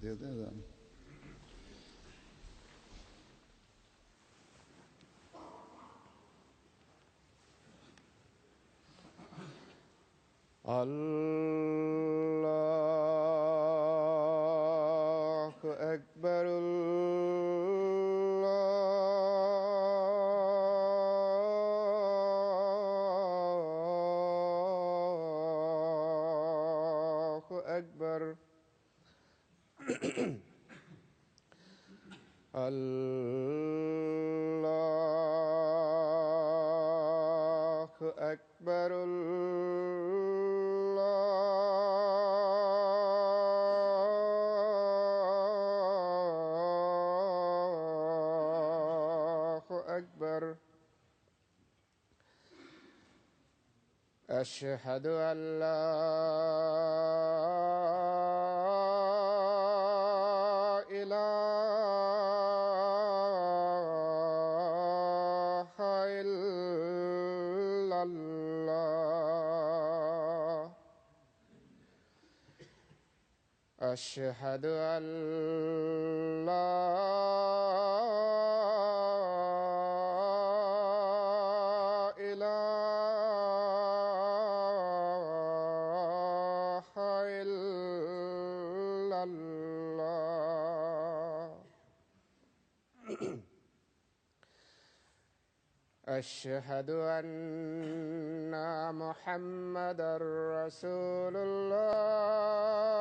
دے دیں اذان. اللہ اکبر اللہ اکبر اللہ اکبر أشهد أن لا إله إلا الله أشهد أن لا أشهد أن محمدًا رسول الله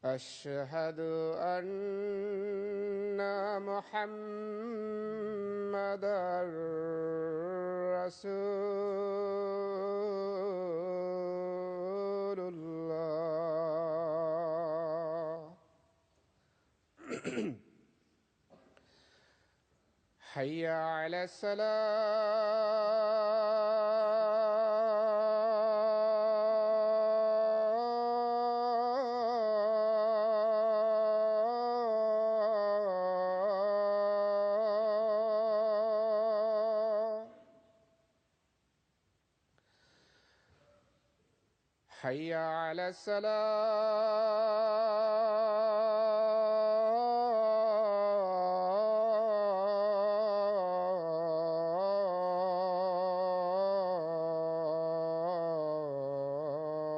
أشهد أن محمدًا رسول الله حي على حي على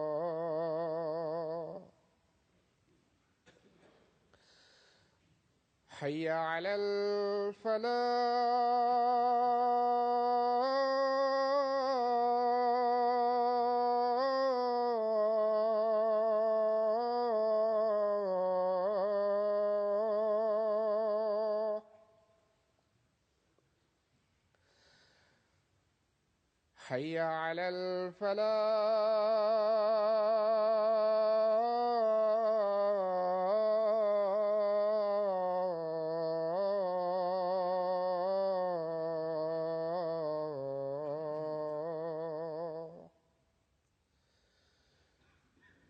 الصلاة حي على الفلاح حي على الفلاح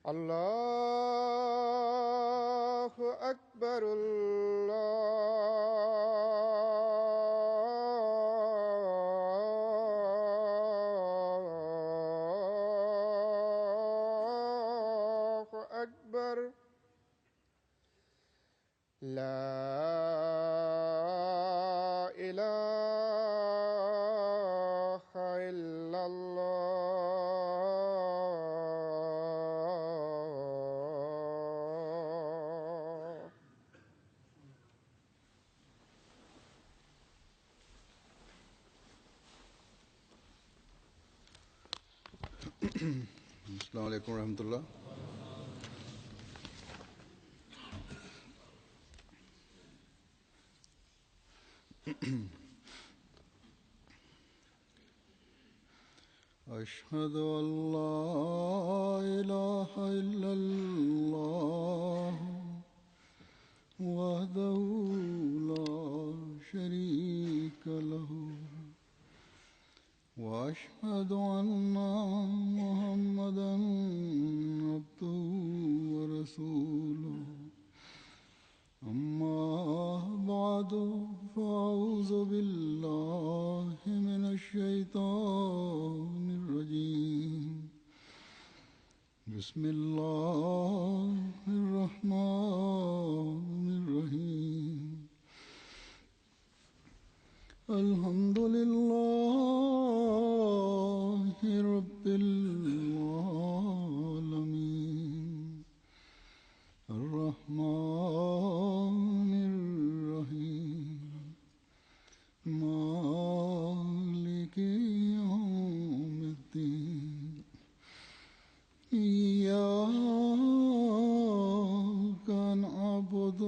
الله أكبر الله أكبر لا إله إلا الله. السلام علیکم ورحمۃ اللہ. أشهد أن لا إله إلا الله وحده لا شريك له وأشهد أن محمدًا عبده ورسوله أما بعد فأعوذ بالله من الشيطان الرجيم بسم الله الرحمن الرحيم الحمد لله رب العالمين الرحمن الرحيم مالك يوم الدين إياك نعبد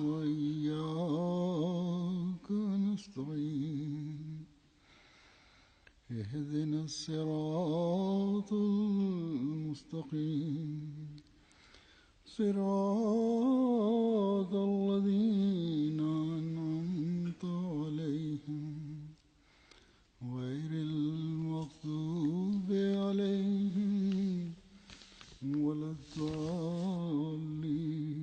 وإياك نستعين اهدنا الصراط المستقيم صراط الذين أنعمت عليهم غير المغضوب عليهم ولا الضالين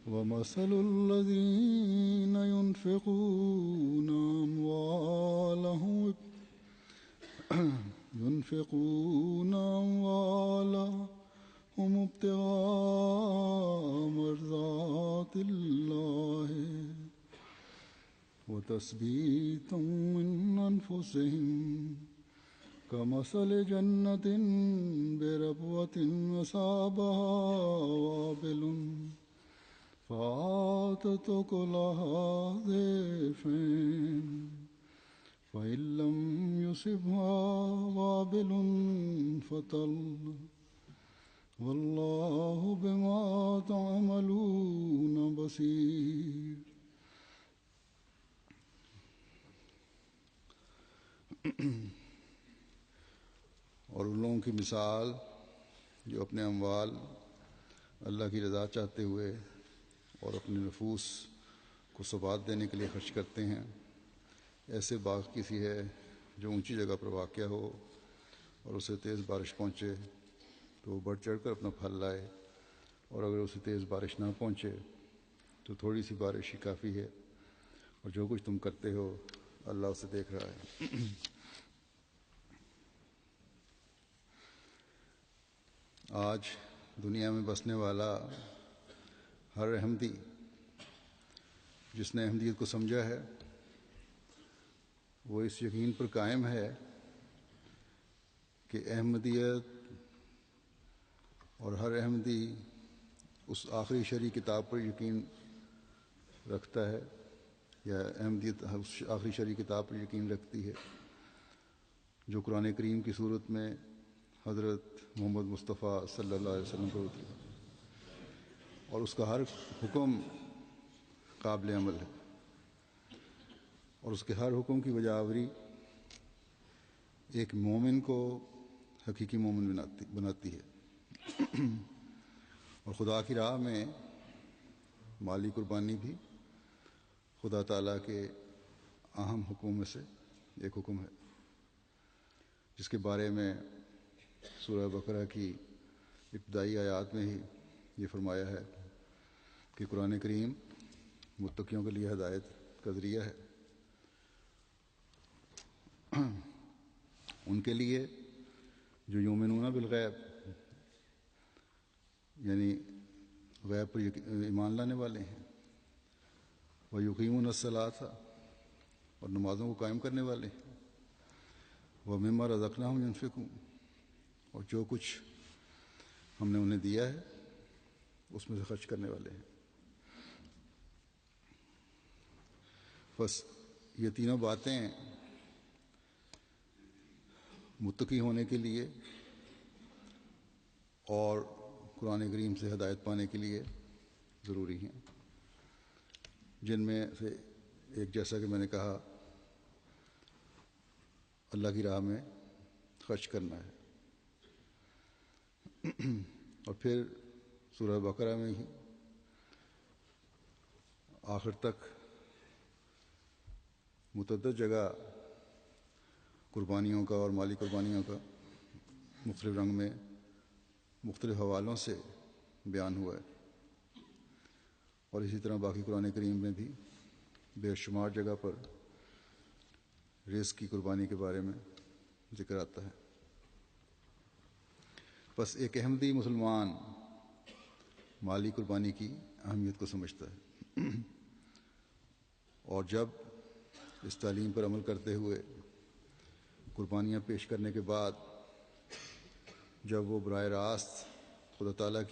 ومثل الذين ينفقون أموالهم ابتغاء مرضات الله وتثبيتا من أنفسهم كمثل جنة بربوة أصابها وابل فآتت أكلها ضعفين فإن لم يصبها وابل فطل والله بما تعملون بصير اور ان لوگوں کی مثال جو اپنے اموال اللہ کی رضا چاہتے ہوئے اور اپنے نفوس کو ثبات دینے کے لیے خرچ کرتے ہیں ایسے باغ کی سی ہے جو اونچی جگہ پر واقع ہو اور اسے تیز بارش پہنچے تو وہ بڑھ چڑھ کر اپنا پھل لائے، اور اگر اسے تیز بارش نہ پہنچے تو تھوڑی سی بارش ہی کافی ہے، اور جو کچھ تم کرتے ہو اللہ اسے دیکھ رہا ہے۔ آج دنیا میں بسنے والا ہر احمدی جس نے احمدیت کو سمجھا ہے وہ اس یقین پر قائم ہے کہ احمدیت اور ہر احمدی اس آخری شرعی کتاب پر یقین رکھتا ہے، یا احمدیت اس آخری شرعی کتاب پر یقین رکھتی ہے جو قرآن کریم کی صورت میں حضرت محمد مصطفیٰ صلی اللہ علیہ وسلم پر اتری، اور اس کا ہر حکم قابل عمل ہے، اور اس کے ہر حکم کی وجہ آوری ایک مومن کو حقیقی مومن بناتی ہے۔ اور خدا کی راہ میں مالی قربانی بھی خدا تعالیٰ کے اہم حکموں میں سے ایک حکم ہے، جس کے بارے میں سورہ بقرہ کی ابتدائی آیات میں ہی یہ فرمایا ہے کہ قرآن کریم متقیوں کے لیے ہدایت کا ذریعہ ہے، ان کے لیے جو یؤمنون بالغیب یعنی غیب پر ایمان لانے والے ہیں، وَيُقِيمُونَ الصَّلَاةَ اور نمازوں کو قائم کرنے والے ہیں، وَمِمَّا رَزَقْنَاهُمْ يُنْفِقُونَ اور جو کچھ ہم نے انہیں دیا ہے اس میں سے خرچ کرنے والے ہیں۔ بس یہ تینوں باتیں متقی ہونے کے لیے اور قرآن کریم سے ہدایت پانے کے لیے ضروری ہیں، جن میں سے ایک جیسا کہ میں نے کہا اللہ کی راہ میں خرچ کرنا ہے، اور پھر سورہ بقرہ میں ہی آخر تک متعدد جگہ قربانیوں کا اور مالی قربانیوں کا مختلف رنگ میں مختلف حوالوں سے بیان ہوا ہے، اور اسی طرح باقی قرآن کریم میں بھی بے شمار جگہ پر رزق کی قربانی کے بارے میں ذکر آتا ہے۔ بس ایک احمدی مسلمان مالی قربانی کی اہمیت کو سمجھتا ہے، اور جب اس تعلیم پر عمل کرتے ہوئے قربانیاں پیش کرنے کے بعد جب وہ براہ راست خدا تعالیٰ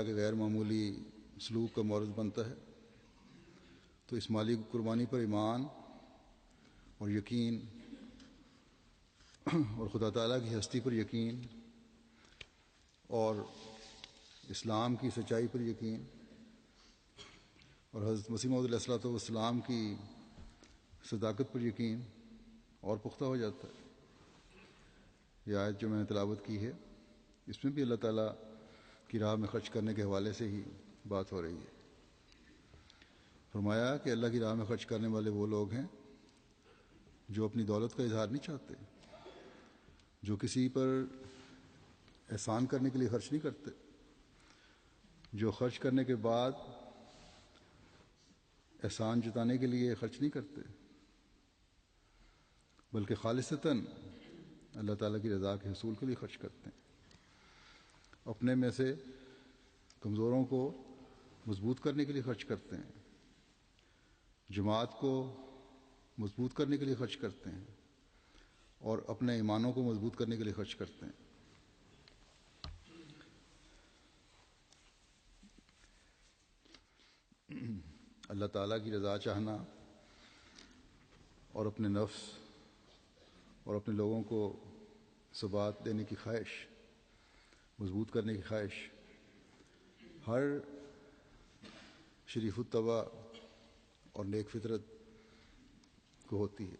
کے غیر معمولی سلوک کا مورد بنتا ہے، تو اس مالی قربانی پر ایمان اور یقین اور خدا تعالیٰ کی ہستی پر یقین اور اسلام کی سچائی پر یقین اور حضرت مسیح موعود علیہ الصلوۃ والسلام کی صداقت پر یقین اور پختہ ہو جاتا ہے۔ یہ آیت جو میں نے تلاوت کی ہے، اس میں بھی اللہ تعالیٰ کی راہ میں خرچ کرنے کے حوالے سے ہی بات ہو رہی ہے۔ فرمایا کہ اللہ کی راہ میں خرچ کرنے والے وہ لوگ ہیں جو اپنی دولت کا اظہار نہیں چاہتے، جو کسی پر احسان کرنے کے لیے خرچ نہیں کرتے، جو خرچ کرنے کے بعد احسان جتانے کے لیے خرچ نہیں کرتے، بلکہ خالصتاً اللہ تعالیٰ کی رضا کے حصول کے لیے خرچ کرتے ہیں، اپنے میں سے کمزوروں کو مضبوط کرنے کے لیے خرچ کرتے ہیں، جماعت کو مضبوط کرنے کے لیے خرچ کرتے ہیں، اور اپنے ایمانوں کو مضبوط کرنے کے لیے خرچ کرتے ہیں۔ اللہ تعالیٰ کی رضا چاہنا اور اپنے نفس اور اپنے لوگوں کو ثبات دینے کی خواہش، مضبوط کرنے کی خواہش ہر شریف الطبع اور نیک فطرت کو ہوتی ہے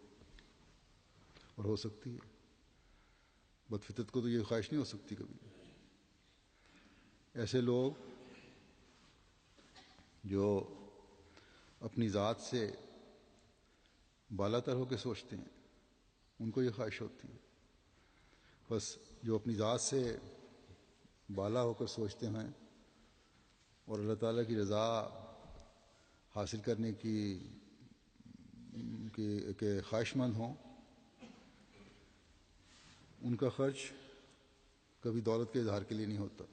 اور ہو سکتی ہے۔ بد فطرت کو تو یہ خواہش نہیں ہو سکتی کبھی۔ ایسے لوگ جو اپنی ذات سے بالا تر ہو کے سوچتے ہیں، ان کو یہ خواہش ہوتی ہے۔ بس جو اپنی ذات سے بالا ہو کر سوچتے ہیں اور اللہ تعالیٰ کی رضا حاصل کرنے کی خواہش مند ہوں، ان کا خرچ کبھی دولت کے اظہار کے لیے نہیں ہوتا،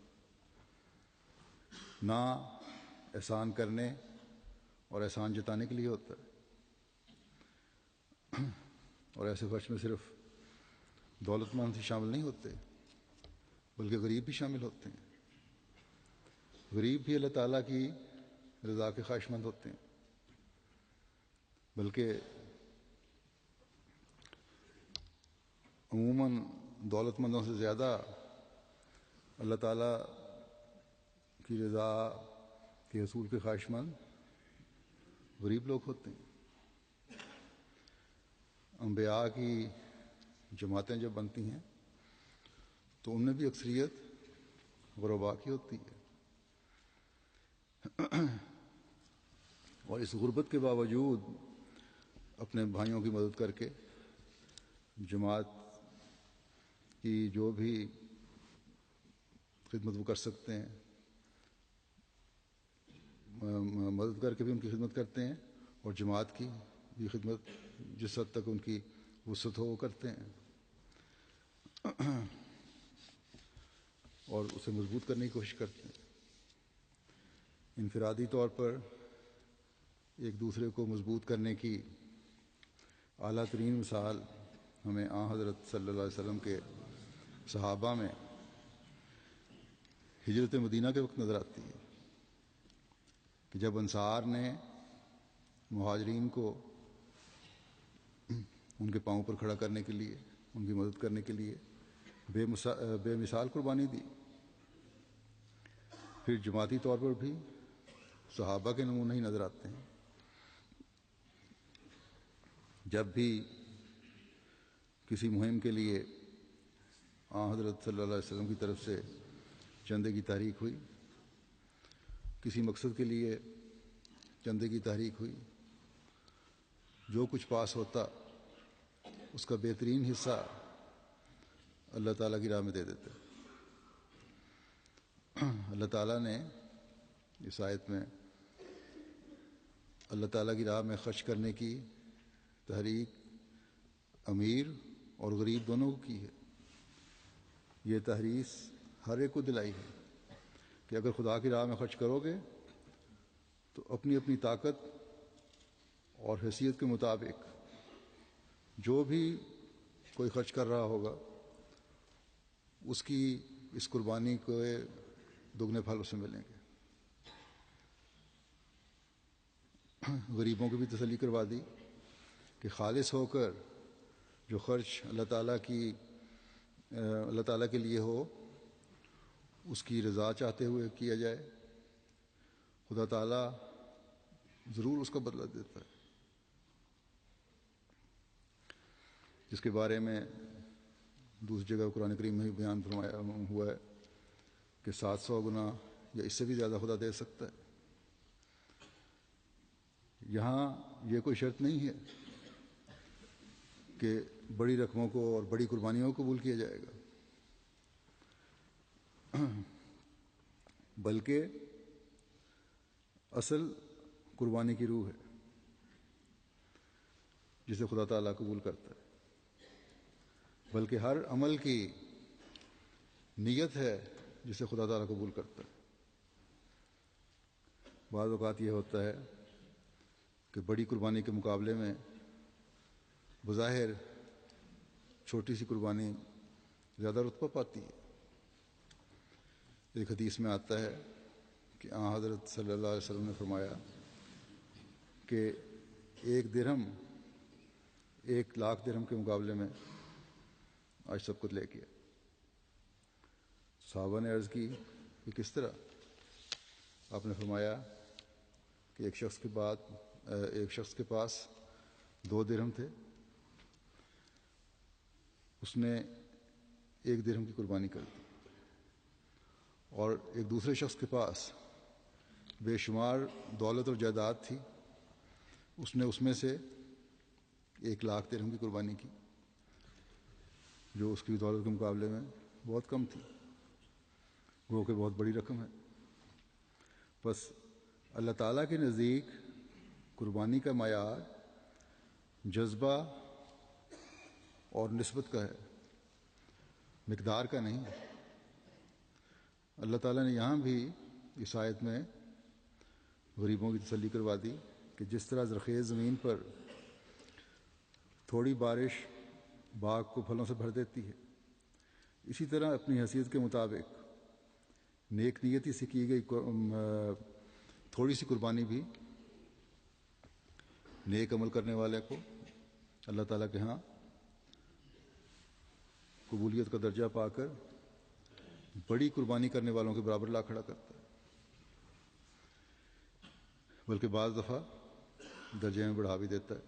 نہ احسان کرنے اور احسان جتانے کے لیے ہوتا ہے۔ اور ایسے خرچ میں صرف دولت مند ہی شامل نہیں ہوتے، بلکہ غریب بھی شامل ہوتے ہیں۔ غریب بھی اللہ تعالیٰ کی رضا کے خواہش مند ہوتے ہیں، بلکہ عموماً دولت مندوں سے زیادہ اللہ تعالیٰ کی رضا کے حصول کے خواہش مند غریب لوگ ہوتے ہیں۔ انبیاء کی جماعتیں جب بنتی ہیں تو ان میں بھی اکثریت غرباء کی ہوتی ہے، اور اس غربت کے باوجود اپنے بھائیوں کی مدد کر کے جماعت کی جو بھی خدمت وہ کر سکتے ہیں، مدد کر کے بھی ان کی خدمت کرتے ہیں، اور جماعت کی بھی خدمت جس حد تک ان کی وسعت ہو وہ کرتے ہیں، اور اسے مضبوط کرنے کی کوشش کرتے ہیں۔ انفرادی طور پر ایک دوسرے کو مضبوط کرنے کی اعلیٰ ترین مثال ہمیں حضرت صلی اللہ علیہ وسلم کے صحابہ میں ہجرت مدینہ کے وقت نظر آتی ہے، کہ جب انصار نے مہاجرین کو ان کے پاؤں پر کھڑا کرنے کے لیے، ان کی مدد کرنے کے لیے بے مثال قربانی دی، پھر جماعتی طور پر بھی صحابہ کے نمونے ہی نظر آتے ہیں۔ جب بھی کسی مہم کے لیے حضرت صلی اللہ علیہ وسلم کی طرف سے چندے کی تحریک ہوئی، کسی مقصد کے لیے چندے کی تحریک ہوئی، جو کچھ پاس ہوتا اس کا بہترین حصہ اللہ تعالیٰ کی راہ میں دے دیتے۔ اللہ تعالیٰ نے اس آیت میں اللہ تعالیٰ کی راہ میں خرچ کرنے کی تحریک امیر اور غریب دونوں کو کی ہے۔ یہ تحریص ہر ایک کو دلائی ہے کہ اگر خدا کی راہ میں خرچ کرو گے تو اپنی اپنی طاقت اور حیثیت کے مطابق جو بھی کوئی خرچ کر رہا ہوگا اس کی اس قربانی کو دگنے پھل اسے ملیں گے۔ غریبوں کو بھی تسلی کروا دی کہ خالص ہو کر جو خرچ اللہ تعالیٰ کے لیے ہو اس کی رضا چاہتے ہوئے کیا جائے، خدا تعالیٰ ضرور اس کا بدلہ دیتا ہے، جس کے بارے میں دوسری جگہ قرآن کریم میں بھی بیان فرمایا ہوا ہے کہ 700 گنا یا اس سے بھی زیادہ خدا دے سکتا ہے۔ یہاں یہ کوئی شرط نہیں ہے کہ بڑی رقموں کو اور بڑی قربانیوں کو قبول کیا جائے گا، بلکہ اصل قربانی کی روح ہے جسے خدا تعالیٰ قبول کرتا ہے، بلکہ ہر عمل کی نیت ہے جسے خدا تعالیٰ قبول کرتا ہے۔ بعض اوقات یہ ہوتا ہے کہ بڑی قربانی کے مقابلے میں بظاہر چھوٹی سی قربانی زیادہ رتبہ پاتی ہے۔ ایک حدیث میں آتا ہے کہ آن حضرت صلی اللہ علیہ وسلم نے فرمایا کہ 1 درہم 1,00,000 درہم کے مقابلے میں آج سب کچھ لے گیا۔ صحابہ نے عرض کی کہ کس طرح؟ آپ نے فرمایا کہ ایک شخص کے پاس 2 درہم تھے، اس نے 1 درہم کی قربانی کر دی، اور ایک دوسرے شخص کے پاس بے شمار دولت اور جائیداد تھی، اس نے اس میں سے 1,00,000 درہم کی قربانی کی، جو اس کی دولت کے مقابلے میں بہت کم تھی، وہ کہ بہت بڑی رقم ہے۔ بس اللہ تعالیٰ کے نزدیک قربانی کا معیار جذبہ اور نسبت کا ہے، مقدار کا نہیں۔ اللہ تعالیٰ نے یہاں بھی اس آیت میں غریبوں کی تسلی کروا دی کہ جس طرح زرخیز زمین پر تھوڑی بارش باغ کو پھلوں سے بھر دیتی ہے، اسی طرح اپنی حیثیت کے مطابق نیک نیتی سے کی گئی تھوڑی سی قربانی بھی نیک عمل کرنے والے کو اللہ تعالیٰ کے ہاں قبولیت کا درجہ پا کر بڑی قربانی کرنے والوں کے برابر لا کھڑا کرتا ہے، بلکہ بعض دفعہ درجے میں بڑھا بھی دیتا ہے،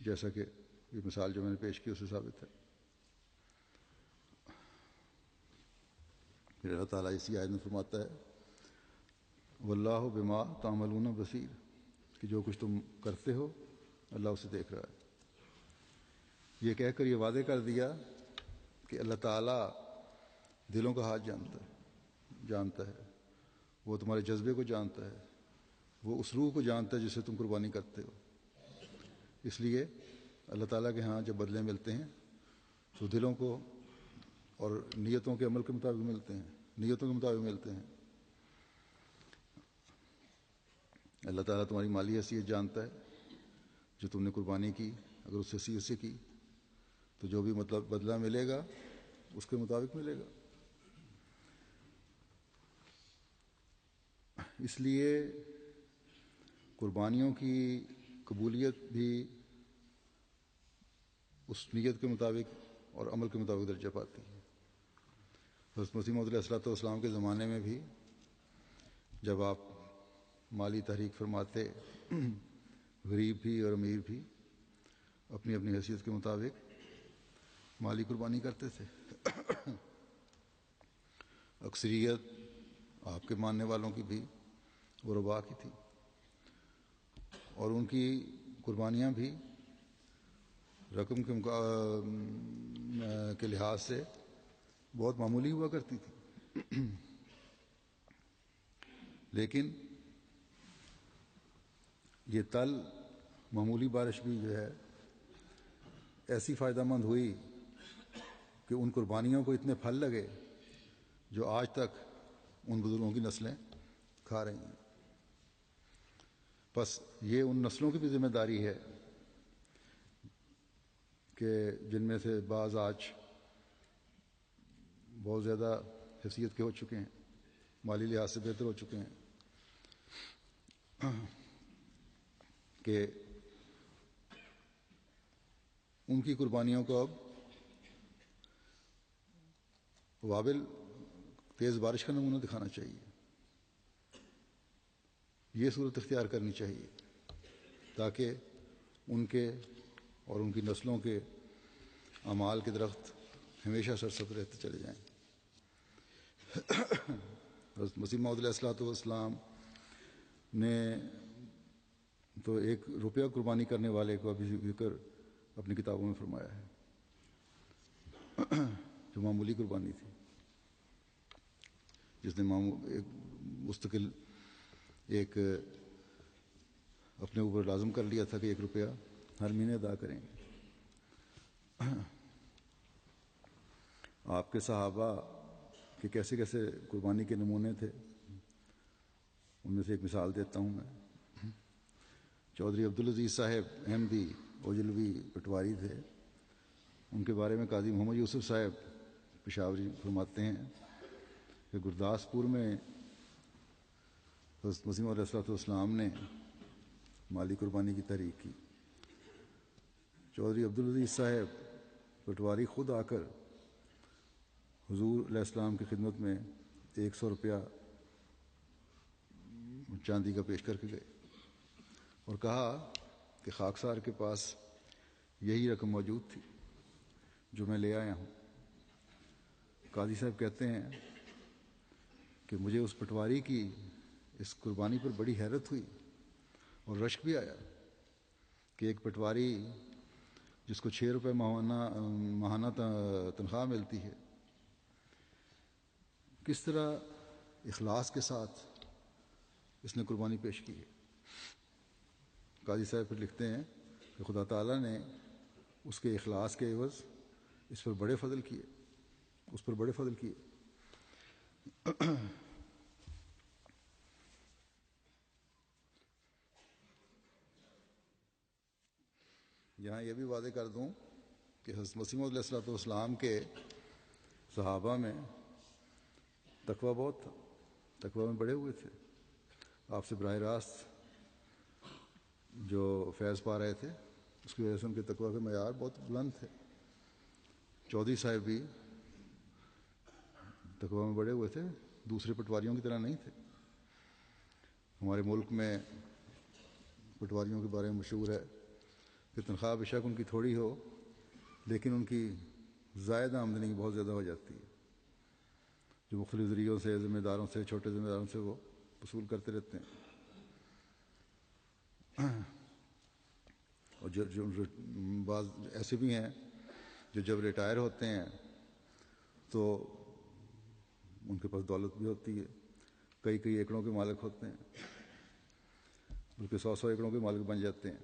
جیسا کہ یہ مثال جو میں نے پیش کی اس سے ثابت ہے۔ پھر اللہ تعالیٰ اسی آیت میں فرماتا ہے واللہ بما تعملون بصیر، کہ جو کچھ تم کرتے ہو اللہ اسے دیکھ رہا ہے۔ یہ کہہ کر یہ وعدے کر دیا کہ اللہ تعالیٰ دلوں کا حال جانتا ہے، وہ تمہارے جذبے کو جانتا ہے، وہ اس روح کو جانتا ہے جسے تم قربانی کرتے ہو۔ اس لیے اللہ تعالیٰ کے ہاں جب بدلے ملتے ہیں تو دلوں کو اور نیتوں کے عمل کے مطابق ملتے ہیں، نیتوں کے مطابق ملتے ہیں۔ اللہ تعالیٰ تمہاری مالی حیثیت جانتا ہے، جو تم نے قربانی کی اگر اس حیثیت سے کی تو جو بھی بدلہ ملے گا اس کے مطابق ملے گا۔ اس لیے قربانیوں کی قبولیت بھی اس نیت کے مطابق اور عمل کے مطابق درجہ پاتی ہے۔ حضرت مسیح موعود علیہ السلام کے زمانے میں بھی جب آپ مالی تحریک فرماتے، غریب بھی اور امیر بھی اپنی اپنی حیثیت کے مطابق مالی قربانی کرتے تھے۔ اکثریت آپ کے ماننے والوں کی بھی غربا کی تھی، اور ان کی قربانیاں بھی رقم کے لحاظ سے بہت معمولی ہوا کرتی تھی۔ لیکن یہ تل معمولی بارش بھی جو ہے ایسی فائدہ مند ہوئی کہ ان قربانیوں کو اتنے پھل لگے جو آج تک ان بزرگوں کی نسلیں کھا رہی ہیں. بس یہ ان نسلوں کی بھی ذمہ داری ہے کہ جن میں سے بعض آج بہت زیادہ حیثیت کے ہو چکے ہیں، مالی لحاظ سے بہتر ہو چکے ہیں، کہ ان کی قربانیوں کو اب وابل تیز بارش کا نمونہ دکھانا چاہیے. یہ صورت اختیار کرنی چاہیے تاکہ ان کے اور ان کی نسلوں کے اعمال کے درخت ہمیشہ سرسبز رہتے چلے جائیں. حضرت مسیح موعود علیہ الصلوۃ والسلام نے تو 1 روپیہ قربانی کرنے والے کو ابھی ذکر اپنی کتابوں میں فرمایا ہے، جو معمولی قربانی تھی، جس نے ایک مستقل ایک اپنے اوپر لازم کر لیا تھا کہ 1 روپیہ ہر مہینے ادا کریں گے. آپ کے صحابہ کہ کیسے کیسے قربانی کے نمونے تھے، ان میں سے ایک مثال دیتا ہوں میں. چودھری عبدالعزیز صاحب احمدی اوجلوی پٹواری تھے. ان کے بارے میں قاضی محمد یوسف صاحب پشاوری فرماتے ہیں کہ گرداسپور میں حضرت مسیح علیہ السلام نے مالی قربانی کی تحریک کی. چودھری عبدالعزیز صاحب پٹواری خود آ کر حضور علیہ السلام کی خدمت میں 100 روپیہ چاندی کا پیش کر کے گئے اور کہا کہ خاکسار کے پاس یہی رقم موجود تھی جو میں لے آیا ہوں. قاضی صاحب کہتے ہیں کہ مجھے اس پٹواری کی اس قربانی پر بڑی حیرت ہوئی اور رشک بھی آیا کہ ایک پٹواری جس کو 6 روپے ماہانہ تنخواہ ملتی ہے، کس طرح اخلاص کے ساتھ اس نے قربانی پیش کی ہے. قاضی صاحب پھر لکھتے ہیں کہ خدا تعالیٰ نے اس کے اخلاص کے عوض اس پر بڑے فضل کیے، اس پر بڑے فضل کیے. یہاں یہ بھی واضح کر دوں کہ حضرت مسیح علیہ الصلوۃ والسلام کے صحابہ میں تقویٰ بہت تھا، تقویٰ میں بڑے ہوئے تھے. آپ سے براہ راست جو فیض پا رہے تھے اس کی وجہ سے ان کے تقویٰ کے معیار بہت بلند تھے. چودھری صاحب بھی تقویٰ میں بڑے ہوئے تھے، دوسرے پٹواریوں کی طرح نہیں تھے. ہمارے ملک میں پٹواریوں کے بارے میں مشہور ہے کہ تنخواہ بے شک ان کی تھوڑی ہو لیکن ان کی زائد آمدنی بہت زیادہ ہو جاتی ہے، جو مختلف ذریعوں سے، ذمہ داروں سے، چھوٹے ذمہ داروں سے وہ وصول کرتے رہتے ہیں. اور جو بعض ایسے بھی ہیں جو جب ریٹائر ہوتے ہیں تو ان کے پاس دولت بھی ہوتی ہے، کئی ایکڑوں کے مالک ہوتے ہیں، بلکہ 100 ایکڑوں کے مالک بن جاتے ہیں.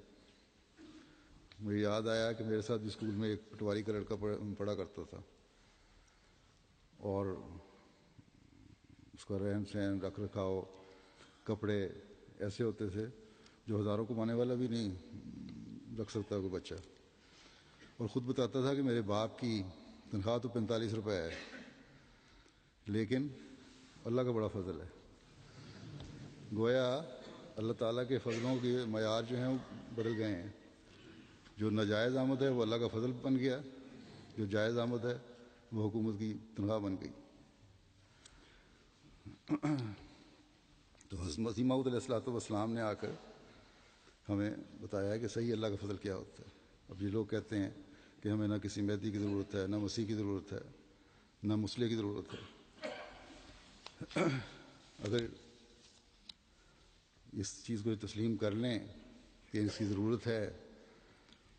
مجھے یاد آیا کہ میرے ساتھ اسکول میں ایک پٹواری کا لڑکا پڑھا کرتا تھا اور اس کا رہن سہن، رکھ رکھاؤ، کپڑے ایسے ہوتے تھے جو ہزاروں کمانے والا بھی نہیں رکھ سکتا کوئی بچہ. اور خود بتاتا تھا کہ میرے باپ کی تنخواہ تو 45 روپے ہے لیکن اللہ کا بڑا فضل ہے. گویا اللہ تعالیٰ کے فضلوں کے معیار جو ہیں وہ بدل گئے ہیں. جو ناجائز آمد ہے وہ اللہ کا فضل بن گیا، جو جائز آمد ہے وہ حکومت کی تنخواہ بن گئی. تو حضرت مسیح موعود علیہ الصلوۃ والسلام نے آ کر ہمیں بتایا ہے کہ صحیح اللہ کا فضل کیا ہوتا ہے. اب یہ لوگ کہتے ہیں کہ ہمیں نہ کسی مہدی کی ضرورت ہے، نہ مسیح کی ضرورت ہے، نہ مسلح کی ضرورت ہے. اگر اس چیز کو تسلیم کر لیں کہ اس کی ضرورت ہے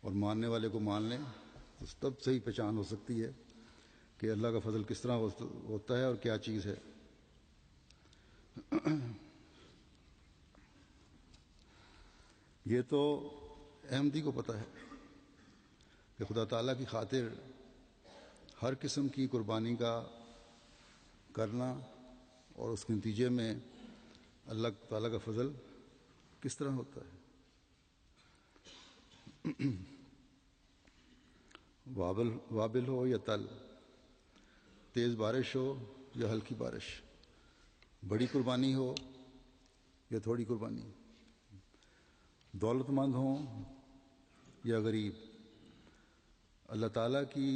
اور ماننے والے کو مان لیں تو تب صحیح پہچان ہو سکتی ہے کہ اللہ کا فضل کس طرح ہوتا ہے اور کیا چیز ہے. یہ تو احمدی کو پتہ ہے کہ خدا تعالیٰ کی خاطر ہر قسم کی قربانی کا کرنا اور اس کے نتیجے میں اللہ تعالیٰ کا فضل کس طرح ہوتا ہے. وابل ہو یا تل، تیز بارش ہو یا ہلکی بارش، بڑی قربانی ہو یا تھوڑی قربانی، دولت مند ہوں یا غریب، اللہ تعالیٰ کی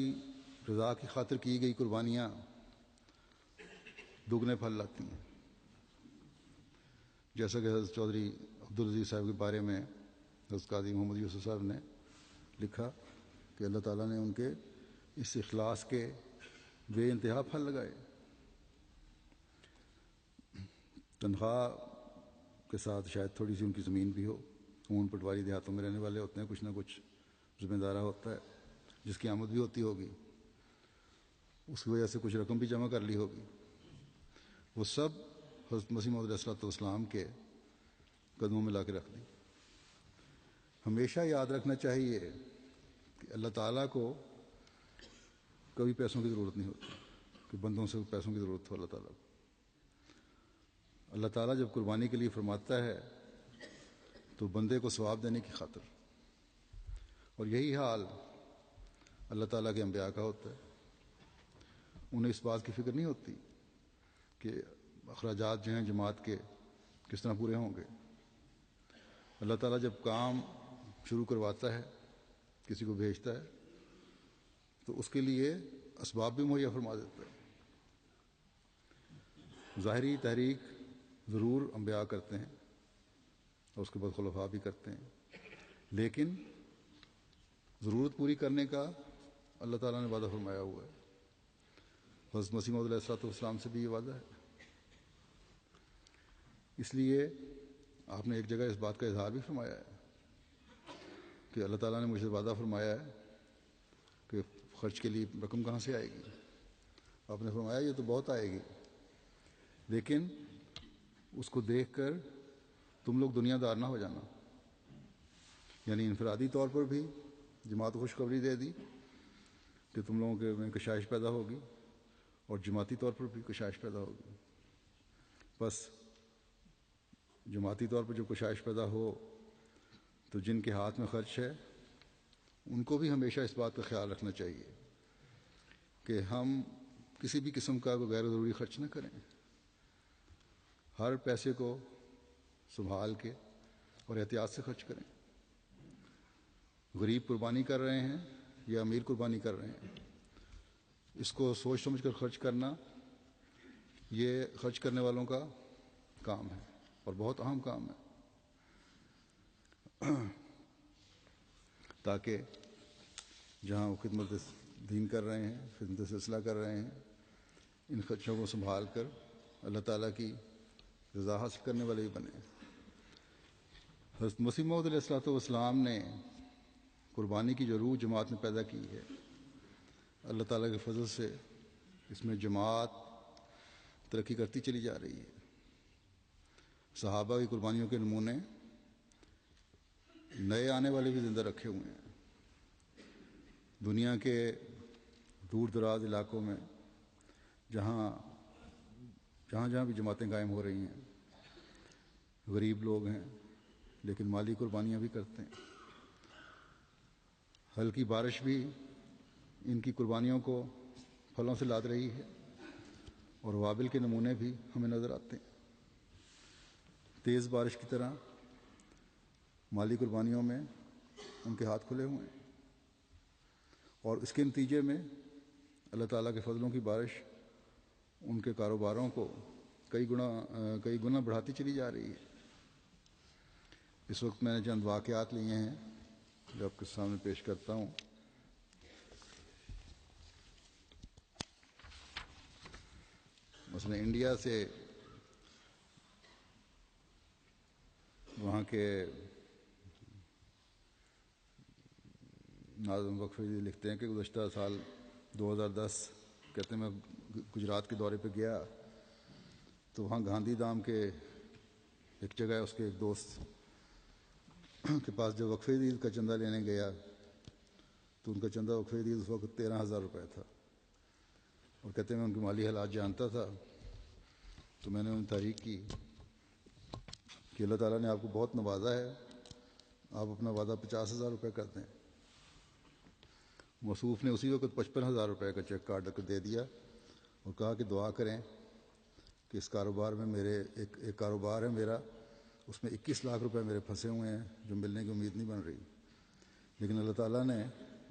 رضا کی خاطر کی گئی قربانیاں دگنے پھل لاتی ہیں. جیسا کہ حضرت چودھری عبدالعزیز صاحب کے بارے میں حضرت قاضی محمد یوسف صاحب نے لکھا کہ اللہ تعالیٰ نے ان کے اس اخلاص کے بے انتہا پھل لگائے. تنخواہ کے ساتھ شاید تھوڑی سی ان کی زمین بھی ہو، اون پٹواری دیہاتوں میں رہنے والے ہوتے ہیں، کچھ نہ کچھ ذمہ دارہ ہوتا ہے جس کی آمد بھی ہوتی ہوگی، اس کی وجہ سے کچھ رقم بھی جمع کر لی ہوگی. وہ سب حضرت مسیح موعود علیہ السلام کے قدموں میں لا کے رکھ دی. ہمیشہ یاد رکھنا چاہیے کہ اللہ تعالیٰ کو کبھی پیسوں کی ضرورت نہیں ہوتی کہ بندوں سے پیسوں کی ضرورت ہو. اللہ تعالیٰ جب قربانی کے لیے فرماتا ہے تو بندے کو ثواب دینے کی خاطر. اور یہی حال اللہ تعالیٰ کے انبیاء کا ہوتا ہے. انہیں اس بات کی فکر نہیں ہوتی کہ اخراجات جو ہیں جماعت کے کس طرح پورے ہوں گے. اللہ تعالیٰ جب کام شروع کرواتا ہے، کسی کو بھیجتا ہے، تو اس کے لیے اسباب بھی مہیا فرما دیتا ہے. ظاہری تحریک ضرور انبیاء کرتے ہیں اور اس کے بعد خلفاء بھی کرتے ہیں، لیکن ضرورت پوری کرنے کا اللہ تعالیٰ نے وعدہ فرمایا ہوا ہے. حضرت مسیح موعود علیہ السلام سے بھی یہ وعدہ ہے. اس لیے آپ نے ایک جگہ اس بات کا اظہار بھی فرمایا ہے کہ اللہ تعالیٰ نے مجھے وعدہ فرمایا ہے کہ خرچ کے لیے رقم کہاں سے آئے گی. آپ نے فرمایا یہ تو بہت آئے گی، لیکن اس کو دیکھ کر تم لوگ دنیا دار نہ ہو جانا. یعنی انفرادی طور پر بھی جماعت کو خوشخبری دے دی کہ تم لوگوں کے میں کشائش پیدا ہوگی، اور جماعتی طور پر بھی کشائش پیدا ہوگی. بس جماعتی طور پر جو کشائش پیدا ہو تو جن کے ہاتھ میں خرچ ہے ان کو بھی ہمیشہ اس بات کا خیال رکھنا چاہیے کہ ہم کسی بھی قسم کا غیر ضروری خرچ نہ کریں. ہر پیسے کو سنبھال کے اور احتیاط سے خرچ کریں. غریب قربانی کر رہے ہیں یا امیر قربانی کر رہے ہیں، اس کو سوچ سمجھ کر خرچ کرنا یہ خرچ کرنے والوں کا کام ہے اور بہت اہم کام ہے، تاکہ جہاں وہ خدمت دین کر رہے ہیں، خدمت سلسلہ کر رہے ہیں، ان خرچوں کو سنبھال کر اللہ تعالیٰ کی رضا حاصل کرنے والے بھی بنے. حضرت مسیح موعود علیہ السلام نے قربانی کی جو روح جماعت میں پیدا کی ہے، اللہ تعالیٰ کے فضل سے اس میں جماعت ترقی کرتی چلی جا رہی ہے. صحابہ کی قربانیوں کے نمونے نئے آنے والے بھی زندہ رکھے ہوئے ہیں. دنیا کے دور دراز علاقوں میں جہاں بھی جماعتیں قائم ہو رہی ہیں، غریب لوگ ہیں لیکن مالی قربانیاں بھی کرتے ہیں. ہلکی بارش بھی ان کی قربانیوں کو پھلوں سے لاد رہی ہے، اور وابل کے نمونے بھی ہمیں نظر آتے ہیں. تیز بارش کی طرح مالی قربانیوں میں ان کے ہاتھ کھلے ہوئے ہیں، اور اس کے نتیجے میں اللہ تعالیٰ کے فضلوں کی بارش ان کے کاروباروں کو کئی گنا بڑھاتی چلی جا رہی ہے. اس وقت میں نے چند واقعات لیے ہیں جو آپ کے سامنے پیش کرتا ہوں. مثلا انڈیا سے وہاں کے ناظم وقفی لکھتے ہیں کہ گزشتہ سال 2010 کہتے ہیں میں گجرات کے دورے پہ گیا تو وہاں گاندھی دھام کے ایک جگہ ہے، اس کے ایک دوست کے پاس جب وقف عید کا چندہ لینے گیا تو ان کا چندہ وقف عید اس وقت 13,000 روپے تھا، اور کہتے ہیں میں ان کے مالی حالات جانتا تھا، تو میں نے ان تحریک کی کہ اللہ تعالیٰ نے آپ کو بہت نوازا ہے، آپ اپنا وعدہ 50,000 روپے کر دیں۔ موصوف نے اسی وقت 55,000 روپے کا چیک کاٹ کر دے دیا اور کہا کہ دعا کریں کہ اس کاروبار میں میرے ایک کاروبار ہے میرا، اس میں 21 لاکھ روپے میرے پھنسے ہوئے ہیں جو ملنے کی امید نہیں بن رہی، لیکن اللہ تعالیٰ نے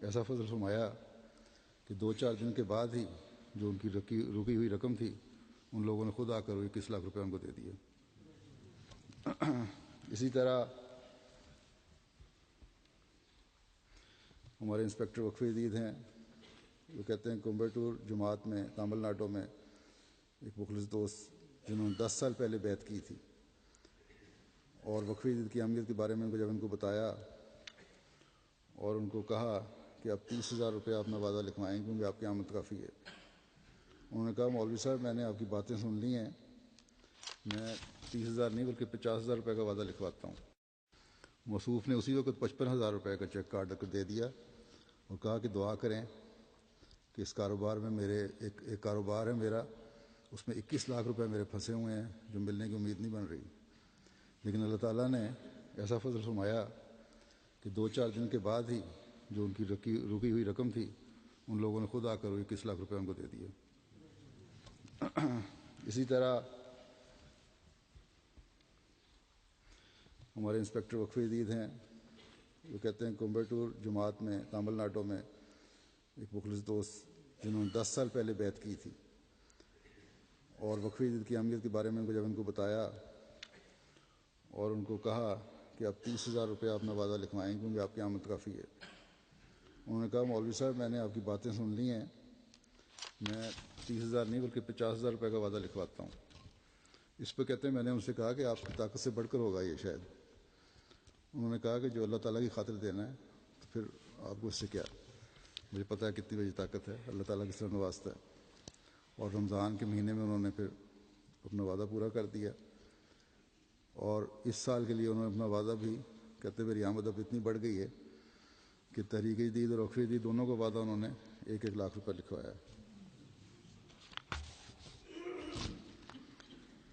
ایسا فضل فرمایا کہ 2-4 دن کے بعد ہی جو ان کی رکی ہوئی رقم تھی ان لوگوں نے خود آ کر 21 لاکھ روپے ان کو دے دیے۔ اسی طرح ہمارے انسپیکٹر وقف عید ہیں، وہ کہتے ہیں کومبٹور جماعت میں تامل ناڈو میں ایک مخلص دوست جنہوں نے 10 سال پہلے بیعت کی تھی، اور وقف عید کی اہمیت کے بارے میں جب ان کو بتایا اور ان کو کہا کہ آپ 30,000 روپے اپنا وعدہ لکھوائیں کیونکہ آپ کی آمد کافی ہے، انہوں نے کہا مولوی صاحب میں نے آپ کی باتیں سن لی ہیں، میں 30,000 نہیں بلکہ 50,000 روپے کا وعدہ لکھواتا ہوں۔ موصوف نے اسی وقت 55,000 روپے کا چیک کاٹ کر دے دیا اور کہا کہ دعا کریں کہ اس کاروبار میں میرے ایک کاروبار ہے میرا، اس میں 21 لاکھ روپے میرے پھنسے ہوئے ہیں جو ملنے کی امید نہیں بن رہی، لیکن اللہ تعالیٰ نے ایسا فضل فرمایا کہ 2-4 دن کے بعد ہی جو ان کی رکی ہوئی رقم تھی ان لوگوں نے خود آ کر 21 لاکھ روپے ان کو دے دیے۔ اسی طرح ہمارے انسپیکٹر وقف عید ہیں، وہ کہتے ہیں کومبٹور جماعت میں تامل ناڈو میں ایک مخلص دوست جنہوں نے 10 سال پہلے بیعت کی تھی، اور وقف عید کی اہمیت کے بارے میں جب ان کو بتایا اور ان کو کہا کہ آپ 30,000 روپے اپنا وعدہ لکھوائیں کیونکہ آپ کی آمد کافی ہے، انہوں نے کہا مولوی صاحب میں نے آپ کی باتیں سن لی ہیں، میں 30,000 نہیں بلکہ 50,000 روپے کا وعدہ لکھواتا ہوں۔ اس پہ کہتے ہیں میں نے ان سے کہا کہ آپ کی طاقت سے بڑھ کر ہوگا یہ شاید، انہوں نے کہا کہ جو اللہ تعالیٰ کی خاطر دینا ہے تو پھر آپ کو اس سے کیا، مجھے پتہ ہے کتنی بڑی طاقت ہے، اللہ تعالیٰ کس طرح نوازتا ہے۔ اور رمضان کے مہینے میں انہوں نے پھر اپنا وعدہ پورا کر دیا، اور اس سال کے لیے انہوں نے اپنا وعدہ بھی کہتے میری آمد اب اتنی بڑھ گئی ہے کہ تحریک جدید اور وقف عید دونوں کا وعدہ انہوں نے 1-1 لاکھ روپے لکھوایا۔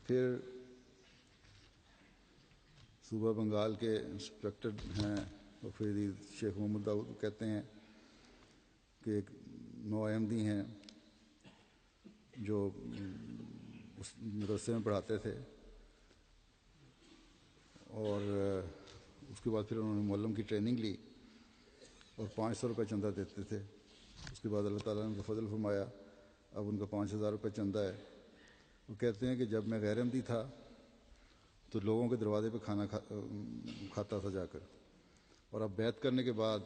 پھر صوبہ بنگال کے انسپیکٹر ہیں وقف عید شیخ محمد داؤد، کہتے ہیں کہ ایک نو احمدی ہیں جو اس مدرسے میں پڑھاتے تھے، اور اس کے بعد پھر انہوں نے معلم کی ٹریننگ لی اور 500 روپے چندہ دیتے تھے، اس کے بعد اللہ تعالیٰ نے ان کو فضل فرمایا، اب ان کا 5,000 روپے چندہ ہے۔ وہ کہتے ہیں کہ جب میں غیر احمدی تھا تو لوگوں کے دروازے پہ کھانا کھاتا تھا جا کر، اور اب بیعت کرنے کے بعد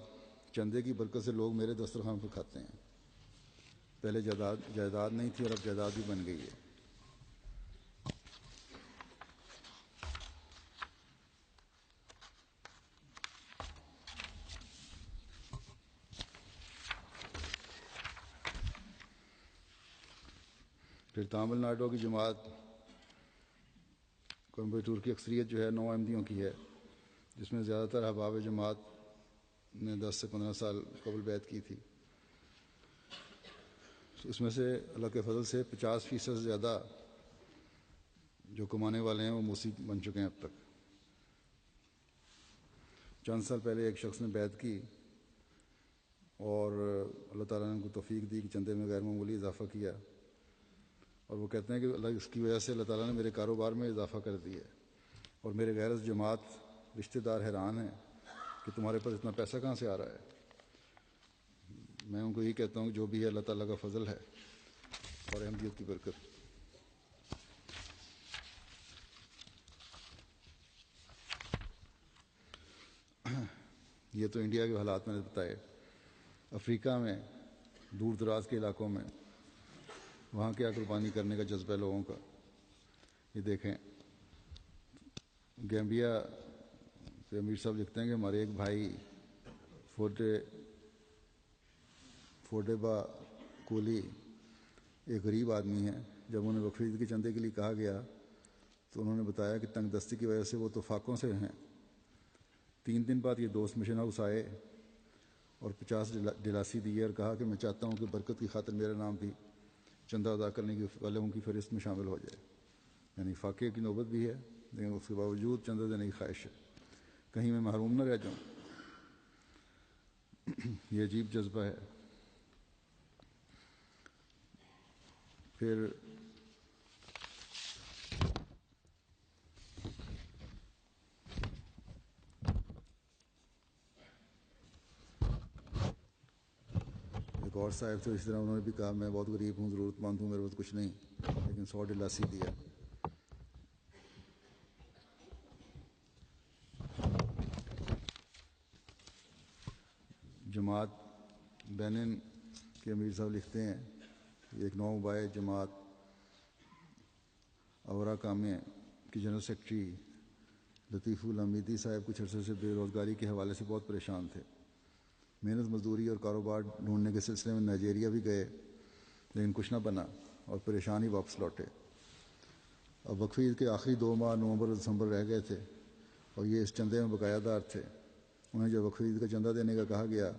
چندے کی برکت سے لوگ میرے دسترخوان پہ کھاتے ہیں، پہلے جائیداد نہیں تھی اور اب جائیداد بھی بن گئی ہے۔ پھر تامل ناڈو کی جماعت کومبٹور کی اکثریت جو ہے 9 احمدیوں کی ہے، جس میں زیادہ تر احباب جماعت نے 10 سے 15 سال قبل بیعت کی تھی۔ اس میں سے اللہ کے فضل سے 50% سے زیادہ جو کمانے والے ہیں وہ موسی بن چکے ہیں اب تک۔ چند سال پہلے ایک شخص نے بیعت کی اور اللہ تعالیٰ نے ان کو توفیق دی کہ چندے میں غیر معمولی اضافہ کیا، اور وہ کہتے ہیں کہ اللہ اس کی وجہ سے اللہ تعالیٰ نے میرے کاروبار میں اضافہ کر دیا ہے، اور میرے غیر جماعت رشتہ دار حیران ہیں کہ تمہارے پاس اتنا پیسہ کہاں سے آ رہا ہے۔ میں ان کو یہی کہتا ہوں کہ جو بھی ہے اللہ تعالیٰ کا فضل ہے اور احمدیت کی برکت۔ یہ تو انڈیا کے حالات میں نے بتائے۔ افریقہ میں دور دراز کے علاقوں میں وہاں کیا قربانی کرنے کا جذبہ لوگوں کا، یہ دیکھیں۔ گیمبیا سے امیر صاحب لکھتے ہیں کہ ہمارے ایک بھائی فوڈیبا کولی ایک غریب آدمی ہیں، جب انہیں وقف عید کے چندے کے لیے کہا گیا تو انہوں نے بتایا کہ تنگ دستی کی وجہ سے وہ تو فاقوں سے ہیں، 3 دن بعد یہ دوست مشن ہاؤس آئے اور 50 ڈلاسی دیے اور کہا کہ میں چاہتا ہوں کہ برکت کی خاطر میرا نام بھی چندہ ادا کرنے کی والوں کی فہرست میں شامل ہو جائے. یعنی فاقے کی نوبت بھی ہے لیکن اس کے باوجود چندہ دینے کی خواہش ہے, کہیں میں محروم نہ رہ جاؤں. یہ عجیب جذبہ ہے. پھر ایک اور صاحب تھے, اس طرح انہوں نے بھی کہا میں بہت غریب ہوں, ضرورت مند ہوں, میرے پاس کچھ نہیں, لیکن 100 ڈلاسی دیا. جماعت بینن کے امیر صاحب لکھتے ہیں کہ ایک 9 بائے جماعت اورا کامے کی جنرل سیکرٹری لطیف الحمیدی صاحب کچھ عرصے سے بے روزگاری کے حوالے سے بہت پریشان تھے. محنت مزدوری اور کاروبار ڈھونڈنے کے سلسلے میں نائجیریا بھی گئے لیکن کچھ نہ بنا اور پریشان ہی واپس لوٹے. اب وقفہ عید کے آخری 2 ماہ نومبر اور دسمبر رہ گئے تھے اور یہ اس چندے میں بقایا دار تھے. انہیں جب وقفہ عید کا چندہ دینے کا کہا گیا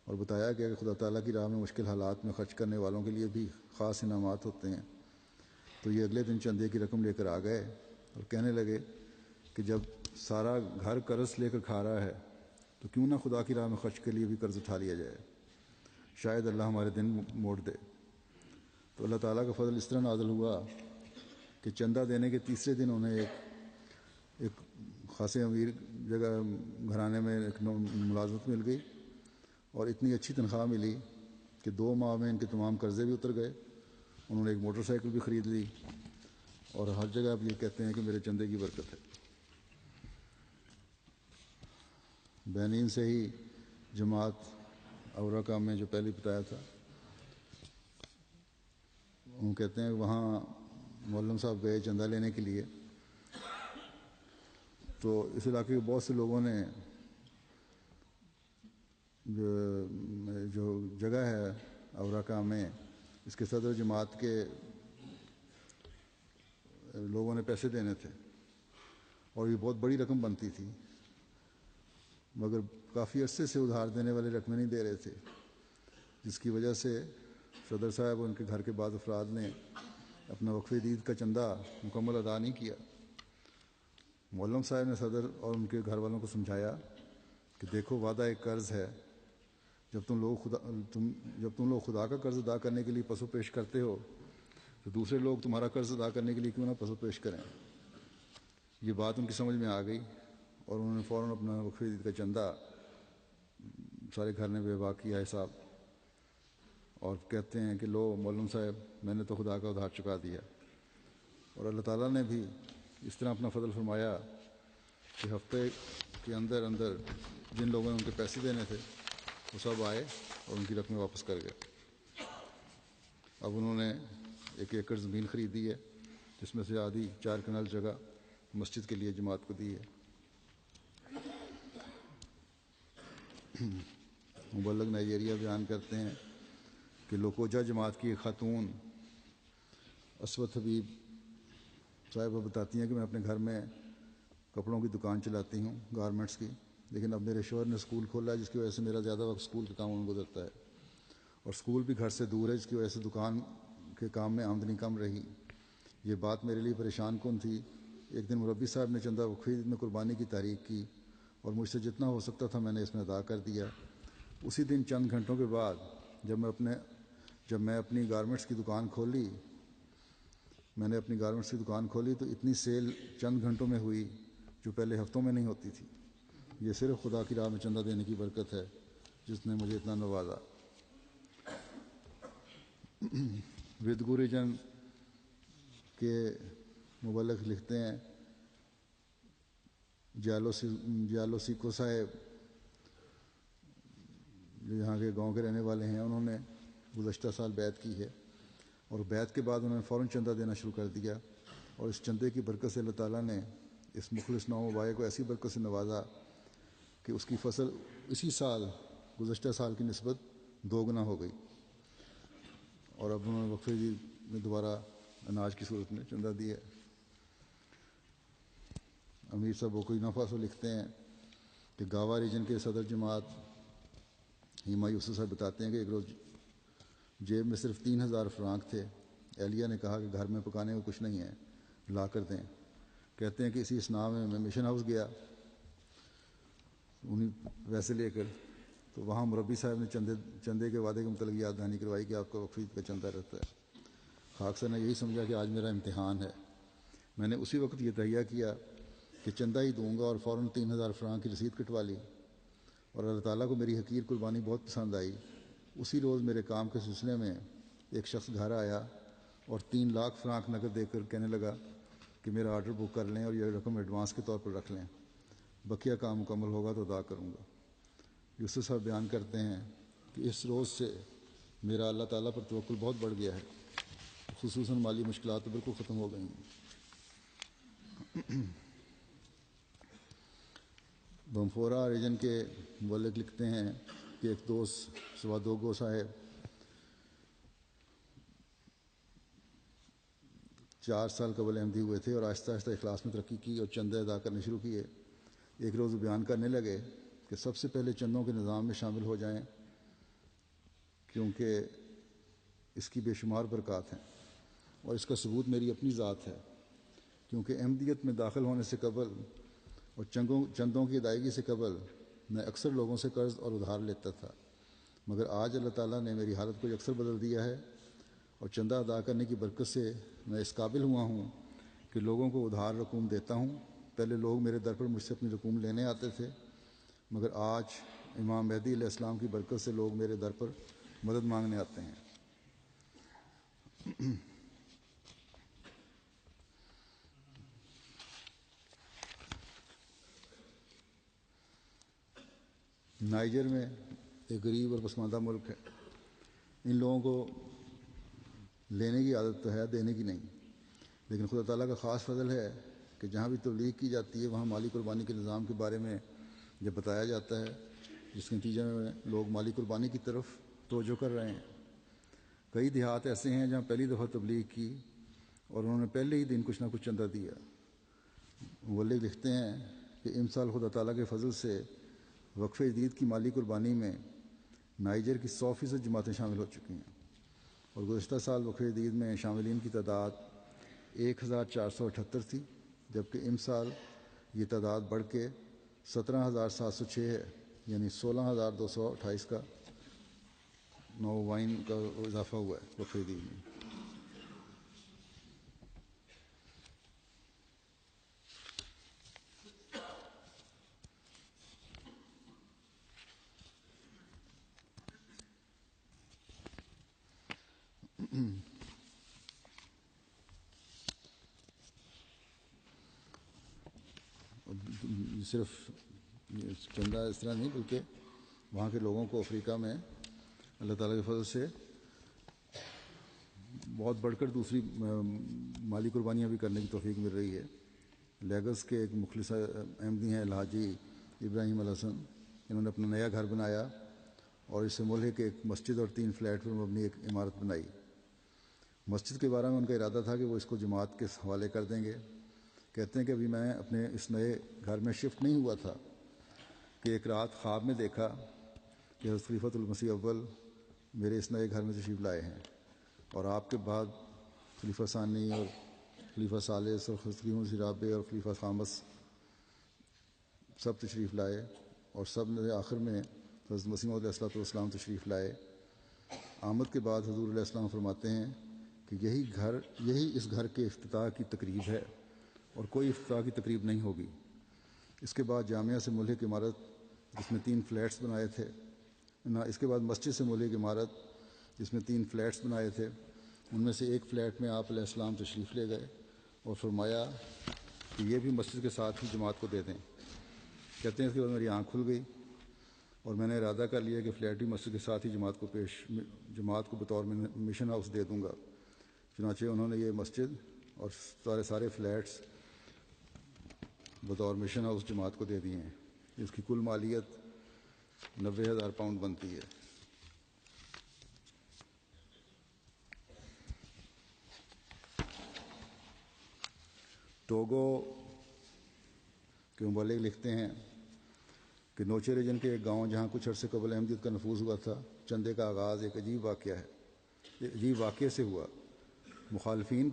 اور بتایا گیا کہ خدا تعالیٰ کی راہ میں مشکل حالات میں خرچ کرنے والوں کے لیے بھی خاص انعامات ہوتے ہیں, تو یہ اگلے دن چندے کی رقم لے کر آ گئے اور کہنے لگے کہ جب سارا گھر قرض لے کر کھا رہا ہے تو کیوں نہ خدا کی راہ میں خرچ کے لیے بھی قرض اٹھا لیا جائے, شاید اللہ ہمارے دن موڑ دے. تو اللہ تعالیٰ کا فضل اس طرح نازل ہوا کہ چندہ دینے کے تیسرے دن انہیں ایک خاصے امیر جگہ گھرانے میں ایک ملازمت مل گئی اور اتنی اچھی تنخواہ ملی کہ 2 ماہ میں ان کے تمام قرضے بھی اتر گئے. انہوں نے ایک موٹر سائیکل بھی خرید لی اور ہر جگہ اب یہ کہتے ہیں کہ میرے چندے کی برکت ہے. بینین سے ہی جماعت اورا کام میں جو پہلے بتایا تھا, وہ کہتے ہیں وہاں مولم صاحب گئے چندہ لینے کے لیے, تو اس علاقے کے بہت سے لوگوں نے جو جگہ ہے اورا کام میں, اس کے صدر جماعت کے لوگوں نے پیسے دینے تھے اور یہ بہت بڑی رقم بنتی تھی, مگر کافی عرصے سے ادھار دینے والے رقمیں نہیں دے رہے تھے, جس کی وجہ سے صدر صاحب اور ان کے گھر کے بعض افراد نے اپنا وقفہ عید کا چندہ مکمل ادا نہیں کیا. مولم صاحب نے صدر اور ان کے گھر والوں کو سمجھایا کہ دیکھو وعدہ ایک قرض ہے, جب تم لوگ خدا کا قرض ادا کرنے کے لیے پس و پیش کرتے ہو تو دوسرے لوگ تمہارا قرض ادا کرنے کے لیے کیوں نہ پس و پیش کریں. یہ بات ان کی سمجھ میں آ گئی اور انہوں نے فوراً اپنا وقفہ عید کا چندہ سارے گھر نے بے وا کیا حساب, اور کہتے ہیں کہ لو مولم صاحب میں نے تو خدا کا ادھار چکا دیا. اور اللہ تعالیٰ نے بھی اس طرح اپنا فضل فرمایا کہ ہفتے کے اندر جن لوگوں نے ان کے پیسے دینے تھے وہ سب آئے اور ان کی رقمیں واپس کر گئے. اب انہوں نے 1 ایکڑ زمین خریدی ہے جس میں سے آدھی 4 کنال جگہ مسجد کے لیے جماعت کو دی ہے. مبلغ نائجیریا بیان کرتے ہیں کہ لوکوجا جماعت کی ایک خاتون اسود حبیب صاحبہ بتاتی ہیں کہ میں اپنے گھر میں کپڑوں کی دکان چلاتی ہوں, گارمنٹس کی, لیکن اب میرے شوہر نے اسکول کھولا ہے جس کی وجہ سے میرا زیادہ وقت اسکول کے کاموں میں گزرتا ہے, اور اسکول بھی گھر سے دور ہے جس کی وجہ سے دکان کے کام میں آمدنی کم رہی. یہ بات میرے لیے پریشان کن تھی. ایک دن مربی صاحب نے چندہ وقفہ عید میں قربانی کی تحریک کی اور مجھ سے جتنا ہو سکتا تھا میں نے اس میں ادا کر دیا. اسی دن چند گھنٹوں کے بعد جب میں اپنی گارمنٹس کی دکان کھولی تو اتنی سیل چند گھنٹوں میں ہوئی جو پہلے ہفتوں میں نہیں ہوتی تھی. یہ صرف خدا کی راہ میں چندہ دینے کی برکت ہے جس نے مجھے اتنا نوازا. ودگو ریجن کے مبلغ لکھتے ہیں جیالو سیکو صاحب جو یہاں کے گاؤں کے رہنے والے ہیں, انہوں نے گزشتہ سال بیعت کی ہے اور بیعت کے بعد انہوں نے فوراً چندہ دینا شروع کر دیا, اور اس چندے کی برکت سے اللہ تعالیٰ نے اس مخلص 9 بھائی کو ایسی برکت سے نوازا کہ اس کی فصل اسی سال گزشتہ سال کی نسبت 2 گنا ہو گئی, اور اب انہوں نے وقفہ عید میں دوبارہ اناج کی صورت میں چندہ دیا. امیر صاحب کوئی نفع سے لکھتے ہیں کہ گاوا ریجن کے صدر جماعت ہیما یوسف صاحب بتاتے ہیں کہ ایک روز جیب میں صرف 3,000 فرانک تھے. اہلیہ نے کہا کہ گھر میں پکانے کو کچھ نہیں ہے، لا کر دیں. کہتے ہیں کہ اسی اسنا میں مشن ہاؤس گیا انہیں ویسے لے کر، تو وہاں مربی صاحب نے چندے کے وعدے کے متعلق یاد دہانی کروائی کہ آپ کا وقف عید کا چندہ رہتا ہے. خاک صاحب نے یہی سمجھا کہ آج میرا امتحان ہے. میں نے اسی وقت یہ تہیہ کیا کہ چندہ ہی دوں گا اور فوراً 3,000 فرانک کی رسید کٹوا لی، اور اللہ تعالیٰ کو میری حقیر قربانی بہت پسند آئی. اسی روز میرے کام کے سلسلے میں ایک شخص گھر آیا اور 3 لاکھ فرانک نقد دے کر کہنے لگا کہ میرا آرڈر بک کر لیں اور یہ رقم ایڈوانس کے طور پر رکھ لیں، بقیہ کام مکمل ہوگا تو ادا کروں گا. یوسف صاحب بیان کرتے ہیں کہ اس روز سے میرا اللہ تعالیٰ پر توکل بہت بڑھ گیا ہے، خصوصاً مالی مشکلات تو بالکل ختم ہو گئی ہیں. بمفورا ریجن کے مولک لکھتے ہیں کہ ایک دوست سوادوگو صاحب 4 سال قبل احمدی ہوئے تھے اور آہستہ آہستہ اخلاص میں ترقی کی اور چندے ادا کرنے شروع کیے. ایک روز بیان کرنے لگے کہ سب سے پہلے چندوں کے نظام میں شامل ہو جائیں کیونکہ اس کی بے شمار برکات ہیں، اور اس کا ثبوت میری اپنی ذات ہے، کیونکہ احمدیت میں داخل ہونے سے قبل اور چندوں کی ادائیگی سے قبل میں اکثر لوگوں سے قرض اور ادھار لیتا تھا، مگر آج اللہ تعالیٰ نے میری حالت کو اکثر بدل دیا ہے اور چندہ ادا کرنے کی برکت سے میں اس قابل ہوا ہوں کہ لوگوں کو ادھار رقوم دیتا ہوں. پہلے لوگ میرے در پر مجھ سے اپنی رقوم لینے آتے تھے، مگر آج امام مہدی علیہ السلام کی برکت سے لوگ میرے در پر مدد مانگنے آتے ہیں. نائجر میں ایک غریب اور پسماندہ ملک ہے. ان لوگوں کو لینے کی عادت تو ہے، دینے کی نہیں، لیکن خدا تعالیٰ کا خاص فضل ہے کہ جہاں بھی تبلیغ کی جاتی ہے وہاں مالی قربانی کے نظام کے بارے میں جب بتایا جاتا ہے، جس کے نتیجے میں لوگ مالی قربانی کی طرف توجہ کر رہے ہیں. کئی دیہات ایسے ہیں جہاں پہلی دفعہ تبلیغ کی اور انہوں نے پہلے ہی دن کچھ نہ کچھ چندہ دیا. مولک لکھتے ہیں کہ امسال خدا تعالیٰ کے فضل سے وقف جدید کی مالی قربانی میں نائجر کی 100% جماعتیں شامل ہو چکی ہیں، اور گزشتہ سال وقف جدید میں شاملین کی تعداد 1,478 تھی، جبکہ امسال یہ تعداد بڑھ کے 17,706 ہے، یعنی 16,228 کا نوائن کا اضافہ ہوا ہے وقف جدید میں. صرف چندہ اس طرح نہیں، بلکہ وہاں کے لوگوں کو افریقہ میں اللہ تعالیٰ کے فضل سے بہت بڑھ کر دوسری مالی قربانیاں بھی کرنے کی توفیق مل رہی ہے. لیگس کے ایک مخلص احمدی ہیں الحاجی ابراہیم الحسن، انہوں نے اپنا نیا گھر بنایا اور اس سے ملحق ایک مسجد اور 3 فلیٹ پر مبنی ایک عمارت بنائی. مسجد کے بارے میں ان کا ارادہ تھا کہ وہ اس کو جماعت کے حوالے کر دیں گے. کہتے ہیں کہ ابھی میں اپنے اس نئے گھر میں شفٹ نہیں ہوا تھا کہ ایک رات خواب میں دیکھا کہ حضرت خلیفۃ المسیح اول میرے اس نئے گھر میں تشریف لائے ہیں، اور آپ کے بعد خلیفہ ثانی اور خلیفہ ثالث اور خلیفہ مسیح رابع اور خلیفہ خامس سب تشریف لائے، اور سب نے آخر میں حضرت مسیح موعود علیہ السلام تشریف لائے. آمد کے بعد حضور علیہ السلام فرماتے ہیں کہ یہی اس گھر کے افتتاح کی تقریب ہے اور کوئی افتتاح کی تقریب نہیں ہوگی. اس کے بعد جامعہ سے ملحق عمارت جس میں 3 فلیٹس بنائے تھے، اس کے بعد مسجد سے ملحق عمارت جس میں 3 فلیٹس بنائے تھے، ان میں سے ایک فلیٹ میں آپ علیہ السلام تشریف لے گئے اور فرمایا کہ یہ بھی مسجد کے ساتھ ہی جماعت کو دے دیں. کہتے ہیں اس کے بعد میری آنکھ کھل گئی اور میں نے ارادہ کر لیا کہ فلیٹ بھی مسجد کے ساتھ ہی جماعت کو بطور مشن ہاؤس دے دوں گا. چنانچہ انہوں نے یہ مسجد اور سارے فلیٹس بطور مشن ہاؤس جماعت کو دے دیے ہیں. اس کی کل مالیت 90,000 پاؤنڈ بنتی ہے. ٹوگو کے مبلغ لکھتے ہیں کہ نوچے ریجن کے ایک گاؤں جہاں کچھ عرصے قبل احمدیت کا نفوذ ہوا تھا، چندے کا آغاز ایک عجیب واقعے سے ہوا۔ مخالفین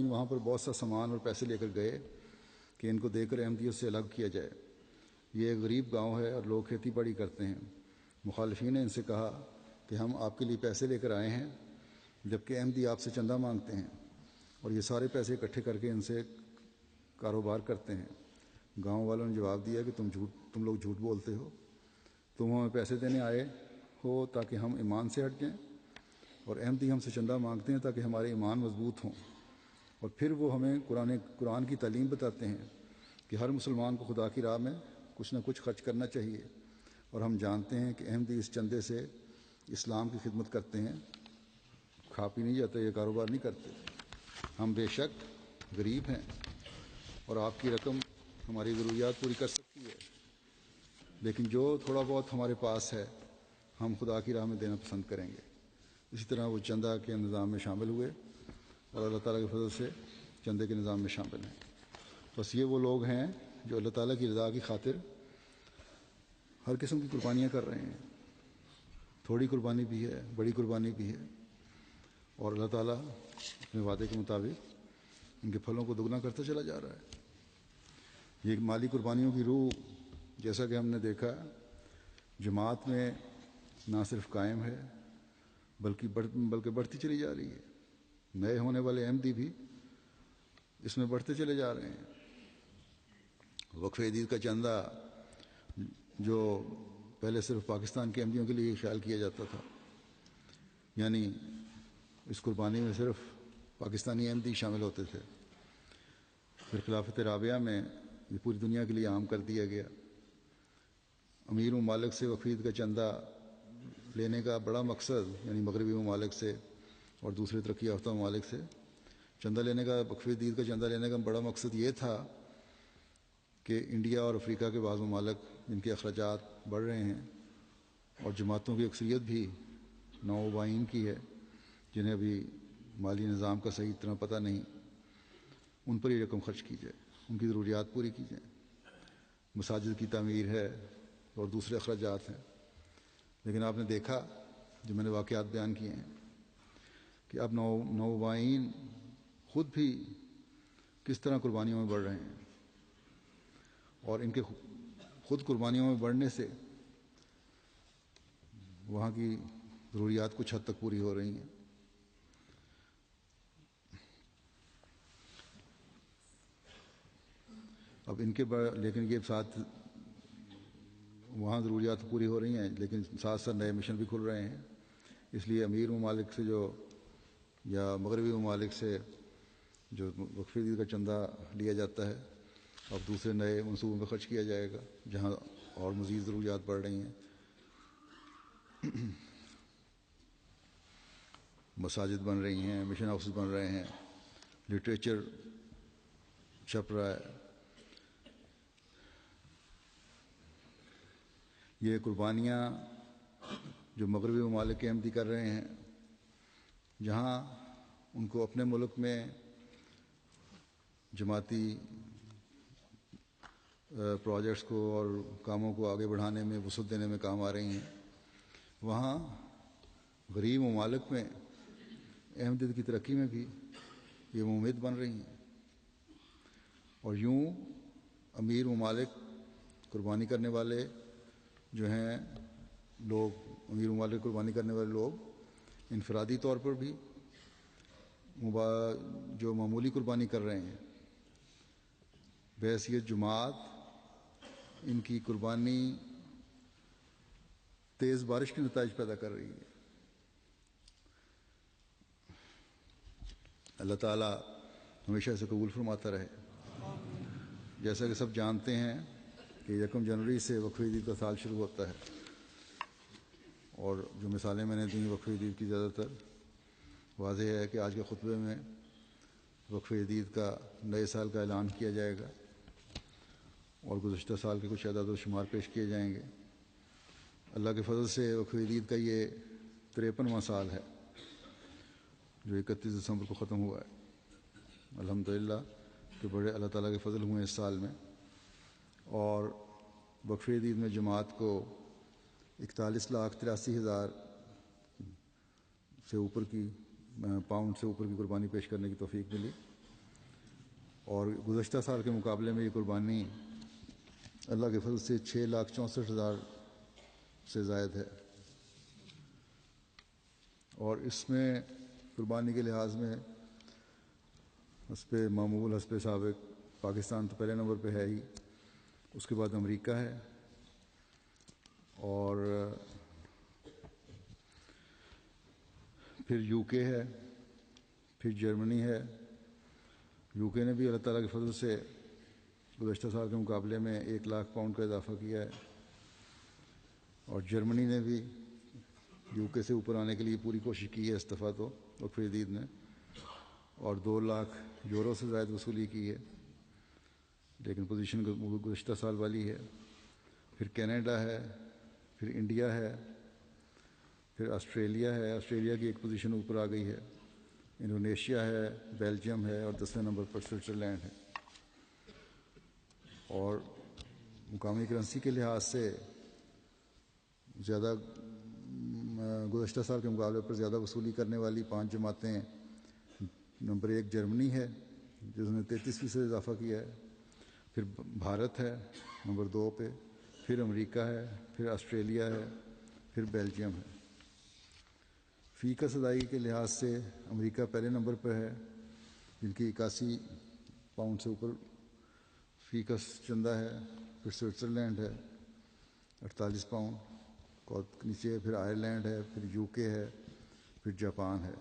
وہاں پر بہت سا سامان اور پیسے لے کر گئے کہ ان کو دے کر احمدیت سے الگ کیا جائے۔ یہ ایک غریب گاؤں ہے اور لوگ کھیتی باڑی کرتے ہیں۔ مخالفین نے ان سے کہا کہ ہم آپ کے لیے پیسے لے کر آئے ہیں، جبکہ احمدی آپ سے چندہ مانگتے ہیں اور یہ سارے پیسے اکٹھے کر کے ان سے کاروبار کرتے ہیں۔ گاؤں والوں نے جواب دیا کہ تم لوگ جھوٹ بولتے ہو، تم ہمیں پیسے دینے آئے ہو تاکہ ہم ایمان سے ہٹ جائیں، اور احمدی ہم سے چندہ مانگتے ہیں تاکہ ہمارے ایمان مضبوط ہوں، اور پھر وہ ہمیں قرآن کی تعلیم بتاتے ہیں کہ ہر مسلمان کو خدا کی راہ میں کچھ نہ کچھ خرچ کرنا چاہیے، اور ہم جانتے ہیں کہ احمدی اس چندے سے اسلام کی خدمت کرتے ہیں، کھا پی نہیں جاتے، یہ کاروبار نہیں کرتے۔ ہم بے شک غریب ہیں اور آپ کی رقم ہماری ضروریات پوری کر سکتی ہے، لیکن جو تھوڑا بہت ہمارے پاس ہے ہم خدا کی راہ میں دینا پسند کریں گے۔ اسی طرح وہ چندہ کے نظام میں شامل ہوئے اور اللہ تعالیٰ کے فضل سے چندے کے نظام میں شامل ہیں۔ بس یہ وہ لوگ ہیں جو اللہ تعالیٰ کی رضا کی خاطر ہر قسم کی قربانیاں کر رہے ہیں، تھوڑی قربانی بھی ہے، بڑی قربانی بھی ہے، اور اللہ تعالیٰ اپنے وعدے کے مطابق ان کے پھلوں کو دگنا کرتا چلا جا رہا ہے۔ یہ مالی قربانیوں کی روح، جیسا کہ ہم نے دیکھا، جماعت میں نہ صرف قائم ہے بلکہ بڑھتی چلی جا رہی ہے۔ نئے ہونے والے احمدی بھی اس میں بڑھتے چلے جا رہے ہیں۔ وقف عید کا چندہ جو پہلے صرف پاکستان کے احمدیوں کے لیے خیال کیا جاتا تھا، یعنی اس قربانی میں صرف پاکستانی احمدی شامل ہوتے تھے، پھر خلافت رابعہ میں یہ پوری دنیا کے لیے عام کر دیا گیا۔ امیر ممالک سے وقف عید کا چندہ لینے کا بڑا مقصد، یعنی مغربی ممالک سے اور دوسرے ترقی یافتہ ممالک سے چندہ لینے کا، وقف عید کا چندہ لینے کا بڑا مقصد یہ تھا کہ انڈیا اور افریقہ کے بعض ممالک جن کے اخراجات بڑھ رہے ہیں اور جماعتوں کی اکثریت بھی نوآبائین کی ہے، جنہیں ابھی مالی نظام کا صحیح طرح پتہ نہیں، ان پر یہ رقم خرچ کی جائے، ان کی ضروریات پوری کی جائیں۔ مساجد کی تعمیر ہے اور دوسرے اخراجات ہیں، لیکن آپ نے دیکھا جو میں نے واقعات بیان کیے ہیں کہ اب نوآبائین خود بھی کس طرح قربانیوں میں بڑھ رہے ہیں، اور ان کے خود قربانیوں میں بڑھنے سے وہاں کی ضروریات کچھ حد تک پوری ہو رہی ہیں۔ اب ان کے لیکن یہ ساتھ وہاں ضروریات پوری ہو رہی ہیں، لیکن ساتھ ساتھ نئے مشن بھی کھل رہے ہیں۔ اس لیے امیر ممالک سے یا مغربی ممالک سے جو وقف عید کا چندہ لیا جاتا ہے، اب دوسرے نئے منصوبوں میں خرچ کیا جائے گا جہاں اور مزید ضروریات بڑھ رہی ہیں۔ مساجد بن رہی ہیں، مشن ہاؤسز بن رہے ہیں، لٹریچر چھپ رہا ہے۔ یہ قربانیاں جو مغربی ممالک کے احمدی کر رہے ہیں، جہاں ان کو اپنے ملک میں جماعتی پروجیکٹس کو اور کاموں کو آگے بڑھانے میں وسعت دینے میں کام آ رہی ہیں، وہاں غریب ممالک میں احمدیت کی ترقی میں بھی یہ ممید بن رہی ہیں۔ اور یوں امیر ممالک قربانی کرنے والے جو ہیں لوگ، امیر ممالک قربانی کرنے والے لوگ انفرادی طور پر بھی جو معمولی قربانی کر رہے ہیں، بحیثیت جماعت ان کی قربانی تیز بارش کے نتائج پیدا کر رہی ہے۔ اللہ تعالیٰ ہمیشہ اسے قبول فرماتا رہے۔ جیسا کہ سب جانتے ہیں کہ 1 جنوری سے وقف عید کا سال شروع ہوتا ہے، اور جو مثالیں میں نے دیں وقف عید کی زیادہ تر واضح ہے کہ آج کے خطبے میں وقف عید کا نئے سال کا اعلان کیا جائے گا اور گزشتہ سال کے کچھ اعداد و شمار پیش کیے جائیں گے۔ اللہ کے فضل سے وقف عید کا یہ 53واں سال ہے جو 31 دسمبر کو ختم ہوا ہے۔ الحمدللہ کہ بڑے اللہ تعالیٰ کے فضل ہوئے اس سال میں، اور وقف عید میں جماعت کو 41,83,000 سے اوپر کی پاؤنڈ سے اوپر کی قربانی پیش کرنے کی توفیق ملی، اور گزشتہ سال کے مقابلے میں یہ قربانی اللہ کے فضل سے 6,64,000 سے زائد ہے۔ اور اس میں قربانی کے لحاظ میں حسب معمول حسب سابق پاکستان تو پہلے نمبر پہ ہے ہی، اس کے بعد امریکہ ہے، اور پھر یو کے ہے، پھر جرمنی ہے۔ یو کے نے بھی اللہ تعالیٰ کے فضل سے گزشتہ سال کے مقابلے میں 1,00,000 پاؤنڈ کا اضافہ کیا ہے، اور جرمنی نے بھی یو کے سے اوپر آنے کے لیے پوری کوشش کی ہے اس دفعہ تو وقف عید نے، اور 2,00,000 یورو سے زائد وصولی کی ہے، لیکن پوزیشن گزشتہ سال والی ہے۔ پھر کینیڈا ہے، پھر انڈیا ہے، پھر آسٹریلیا ہے، آسٹریلیا کی ایک پوزیشن اوپر آ گئی ہے، انڈونیشیا ہے، بیلجیم ہے، اور 10ویں نمبر پر سوئٹزرلینڈ ہے۔ اور مقامی کرنسی کے لحاظ سے زیادہ گزشتہ سال کے مقابلے پر زیادہ وصولی کرنے والی 5 جماعتیں، نمبر 1 جرمنی ہے جس نے 33% اضافہ کیا ہے، پھر بھارت ہے نمبر 2 پہ، پھر امریکہ ہے، پھر آسٹریلیا ہے، پھر بیلجیم ہے۔ فی کس ادائیگی کے لحاظ سے امریکہ پہلے نمبر پہ ہے، جن کی 81 پاؤنڈ سے اوپر فی کس چندہ ہے، پھر سوئٹزرلینڈ ہے 48 پاؤنڈ، اور نیچے پھر آئرلینڈ ہے، پھر یو کے ہے، پھر جاپان ہے۔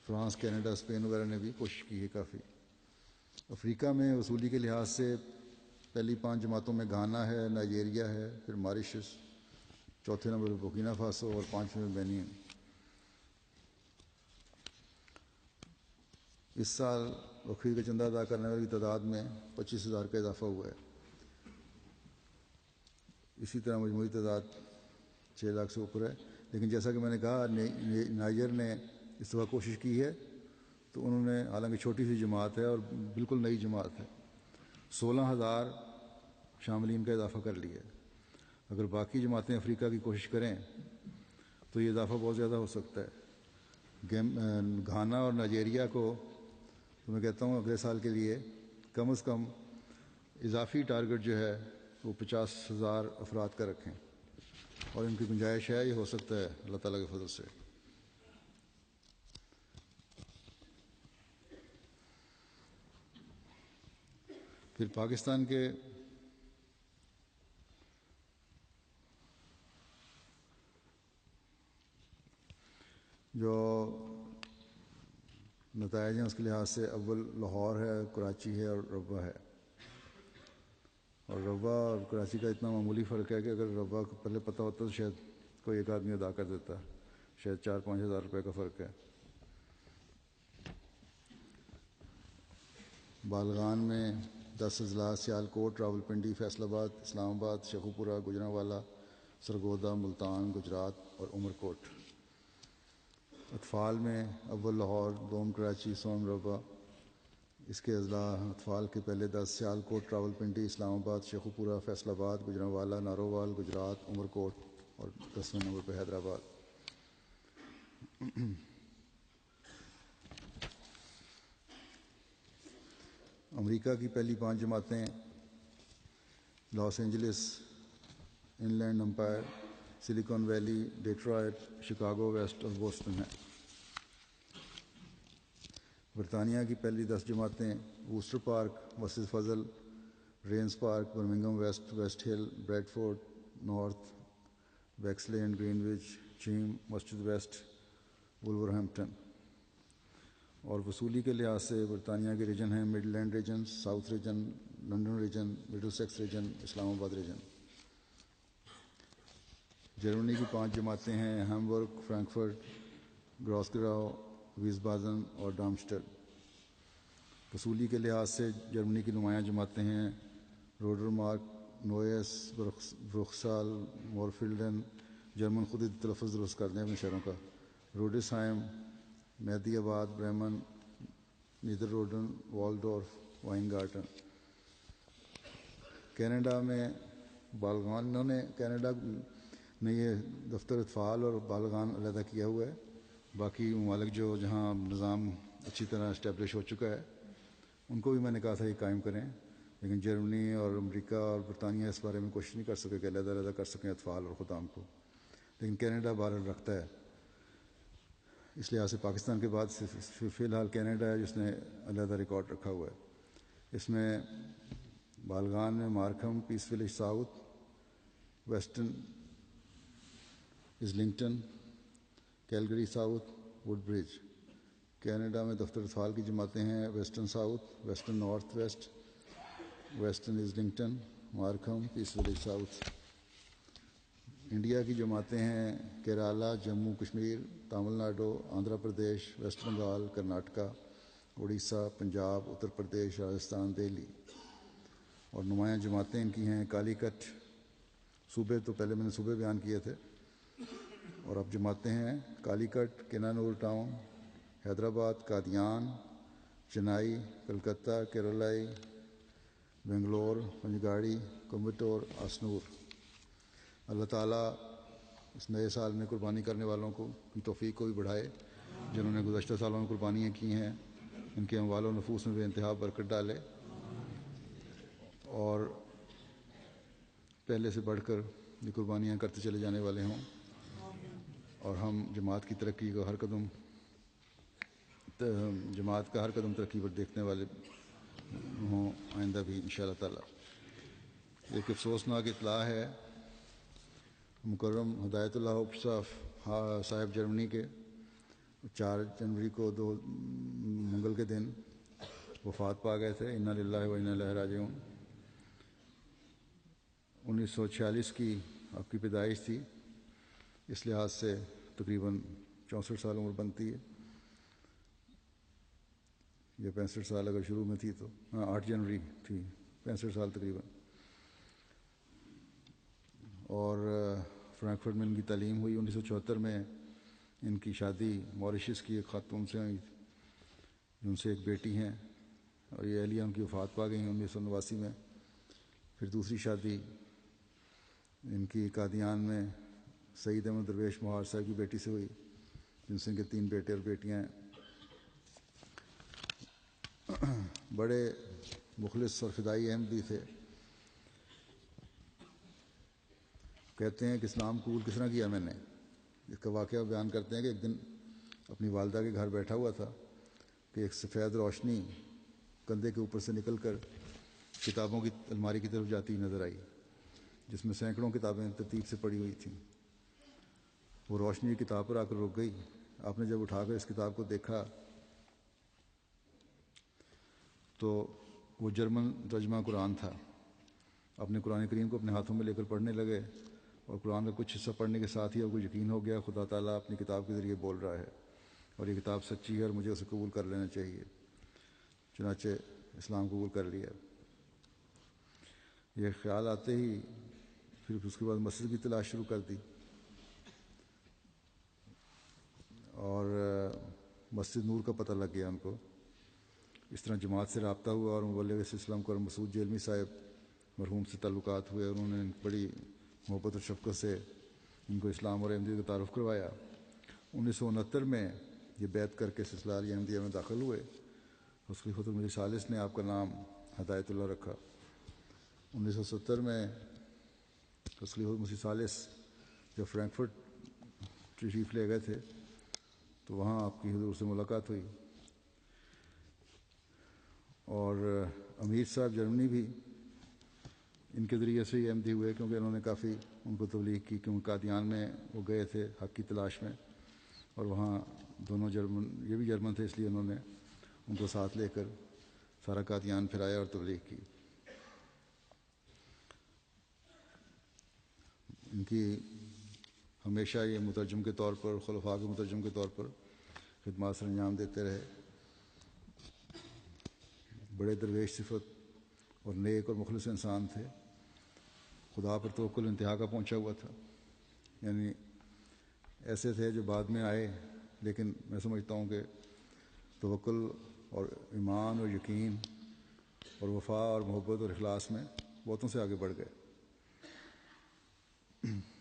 فرانس، کینیڈا، اسپین وغیرہ نے بھی کوشش کی ہے کافی۔ افریقہ میں وصولی کے لحاظ سے پہلی 5 جماعتوں میں گھانا ہے، نائجیریا ہے، پھر ماریشس، چوتھے نمبر پہ بورکینا فاسو، اور 5ویں بینین۔ اس سال وقف عید کا چندہ ادا کرنے والی تعداد میں 25,000 کا اضافہ ہوا ہے۔ اسی طرح مجموعی تعداد 6,00,000 سے اوپر ہے، لیکن جیسا کہ میں نے کہا نائجر نے اس دفعہ کوشش کی ہے، تو انہوں نے، حالانکہ چھوٹی سی جماعت ہے اور بالکل نئی جماعت ہے، 16,000 شاملین کا اضافہ کر لیا ہے۔ اگر باقی جماعتیں افریقہ کی کوشش کریں تو یہ اضافہ بہت زیادہ ہو سکتا ہے۔ گھانا اور نائجیریا کو تو میں کہتا ہوں اگلے سال کے لیے کم از کم اضافی ٹارگٹ جو ہے وہ 50,000 افراد کا رکھیں، اور ان کی گنجائش ہے، یہ ہو سکتا ہے اللہ تعالیٰ کے فضل سے۔ پھر پاکستان کے جو نتائج ہیں اس کے لحاظ سے اول لاہور ہے، کراچی ہے، اور روا ہے۔ اور روا اور کراچی کا اتنا معمولی فرق ہے کہ اگر روا کو پہلے پتہ ہوتا تو شاید کوئی ایک آدمی ادا کر دیتا، شاید 4-5 ہزار روپے کا فرق ہے۔ بالغان میں 10 اضلاع سیالکوٹ، راولپنڈی، فیصل آباد، اسلام آباد، شیخوپورہ، گوجرانوالہ، سرگودا، ملتان، گجرات اور عمرکوٹ۔ اطفال میں اول لاہور، دوم کراچی، سوم روا۔ اس کے اضلاع اطفال کے پہلے 10 سیالکوٹ، راولپنڈی، اسلام آباد، شیخوپورہ، فیصل آباد، گوجرانوالہ، نارووال، گجرات، عمرکوٹ، اور 10ویں نمبر پہ حیدرآباد۔ امریکہ کی پہلی 5 جماعتیں Los Angeles, Inland Empire, Silicon Valley, Detroit, Chicago West اور بوسٹن ہیں۔ برطانیہ کی پہلی 10 جماعتیں ووسٹر پارک، مسجد فضل، Raynes Park, Birmingham West, West Hill, Bradford North نارتھ، بیکسلینڈ، گرینوچ، چیم، مسجد ویسٹ، وولورہمپٹن۔ اور وصولی کے لحاظ سے برطانیہ کے ریجن ہیں Midland region, South region, London region, Middlesex region, Islamabad region. Germany کی 5 جماعتیں ہیں ہیمبرگ، فرینکفرٹ، گراسگراؤ، ویسبادن اور ڈارمسٹڈ۔ وصولی کے لحاظ سے جرمنی کی نمایاں جماعتیں ہیں روڈر مارک، نویس، بروکسال، مورفلڈن، جرمن خود ہی تلفظ درست کر دیں اپنے شہروں کا، روڈسہائم، میدی آباد، بریمن، نیدر روڈن، والڈورف، وائنگارٹن۔ کینیڈا میں بالغان، انہوں نے کینیڈا نے یہ دفتر اطفال اور بالغان علیحدہ کیا ہوا ہے. باقی ممالک جو جہاں نظام اچھی طرح اسٹیبلش ہو چکا ہے ان کو بھی میں نے کہا تھا یہ قائم کریں، لیکن جرمنی اور امریکہ اور برطانیہ اس بارے میں کوشش نہیں کر سکے کہ علیحدہ علیحدہ کر سکیں اطفال اور خدام کو. لیکن کینیڈا بہرحال رکھتا ہے. اس لحاظ سے پاکستان کے بعد فی الحال کینیڈا ہے جس نے علیحدہ ریکارڈ رکھا ہوا ہے. اس میں بالغان میں Markham, Peace Village South, Western Islington, Calgary South, Woodbridge. Canada میں دفتر اطفال کی جماعتیں ہیں Western South, Western North West, Western Islington, Markham, Peace Village South. India کی جماعتیں ہیں کیرالا، جموں کشمیر، تامل ناڈو، آندھرا پردیش، ویسٹ بنگال، کرناٹکا، اڑیسہ، پنجاب، اتر پردیش، راجستھان، دہلی. اور نمایاں جماعتیں ان کی ہیں کالی کٹ. صوبے تو پہلے میں نے صوبے بیان کیے تھے، اور اب جماعتیں ہیں کالی کٹ، کنانور ٹاؤن، حیدرآباد، قادیان، چنائی، کلکتہ، کیرلائی، بنگلور، پنجگاڑی، کومبٹور، آسنور. اللہ تعالیٰ اس نئے سال میں قربانی کرنے والوں کو کی توفیق کو بھی بڑھائے. جنہوں نے گزشتہ سالوں میں قربانیاں کی ہیں ان کے اموال و نفوس میں بے انتہا برکت ڈالے، اور پہلے سے بڑھ کر یہ قربانیاں کرتے چلے جانے والے ہوں، اور ہم جماعت کی ترقی کو ہر قدم جماعت کا ہر قدم ترقی پر دیکھنے والے ہوں آئندہ بھی انشاءاللہ تعالی. ایک افسوسناک اطلاع ہے، مکرم ہدایت اللہ اوپصاف صاحب جرمنی کے 4 جنوری کو منگل کے دن وفات پا گئے تھے. انا للہ و انا الیہ راجعون. 1946 کی آپ کی پیدائش تھی، اس لحاظ سے تقریباً 64 سال عمر بنتی ہے، یا 65 سال اگر شروع میں تھی تو 8 جنوری تھی، 65 سال تقریباً. اور فرینکفرٹ میں ان کی تعلیم ہوئی. 1974 میں ان کی شادی موریشس کی ایک خاتون سے ہوئی، ان سے ایک بیٹی ہیں، اور یہ اہلیہ ان کی وفات پا گئی ہیں 1989 میں. پھر دوسری شادی ان کی قادیان میں سعید احمد درویش مہار صاحب کی بیٹی سے ہوئی، جن سے ان کے 3 بیٹے اور بیٹیاں ہیں. بڑے مخلص اور فدائی احمدی تھے. کہتے ہیں کہ اسلام قبول کس طرح کیا میں نے. اس کا واقعہ بیان کرتے ہیں کہ ایک دن اپنی والدہ کے گھر بیٹھا ہوا تھا کہ ایک سفید روشنی کندھے کے اوپر سے نکل کر کتابوں کی الماری کی طرف جاتی نظر آئی، جس میں سینکڑوں کتابیں ترتیب سے پڑی ہوئی تھیں. وہ روشنی کتاب پر آ کر رک گئی. آپ نے جب اٹھا کر اس کتاب کو دیکھا تو وہ جرمن ترجمہ قرآن تھا. اپنے قرآن کریم کو اپنے ہاتھوں میں لے کر پڑھنے لگے، اور قرآن کا کچھ حصہ پڑھنے کے ساتھ ہی آپ کو یقین ہو گیا خدا تعالیٰ اپنی کتاب کے ذریعے بول رہا ہے، اور یہ کتاب سچی ہے اور مجھے اسے قبول کر لینا چاہیے. چنانچہ اسلام قبول کر لیا. یہ خیال آتے ہی پھر اس کے بعد مسجد کی تلاش شروع کر دی، اور مسجد نور کا پتہ لگ گیا ان کو. اس طرح جماعت سے رابطہ ہوا، اور مبلغ اسلام کو مسعود جیلمی صاحب مرحوم سے تعلقات ہوئے. انہوں نے بڑی محبت اور شفقت سے ان کو اسلام اور احمدیت کا تعارف کروایا. 1969 میں یہ بیعت کر کے سلسلہ احمدیہ میں داخل ہوئے. اس خلیفۃ المسیح ثالث نے آپ کا نام ہدایت اللہ رکھا. 1970 میں خلیفۃ المسیح ثالث جب فرینکفرٹ تشریف لے گئے تھے تو وہاں آپ کی حضور سے ملاقات ہوئی. اور امیر صاحب جرمنی بھی ان کے ذریعے سے ہی احمدی ہوئے، کیونکہ انہوں نے کافی ان کو تبلیغ کی، کیونکہ قادیان میں وہ گئے تھے حق کی تلاش میں، اور وہاں دونوں جرمن، یہ بھی جرمن تھے، اس لیے انہوں نے ان کو ساتھ لے کر سارا قادیان پھرایا اور تبلیغ کی. ان کی ہمیشہ یہ مترجم کے طور پر، خلفاء کے مترجم کے طور پر خدمات سر انجام دیتے رہے. بڑے درویش صفت اور نیک اور مخلص انسان تھے. خدا پر توکل انتہا کا پہنچا ہوا تھا. یعنی ایسے تھے جو بعد میں آئے، لیکن میں سمجھتا ہوں کہ توکل اور ایمان اور یقین اور وفا اور محبت اور اخلاص میں بہتوں سے آگے بڑھ گئے.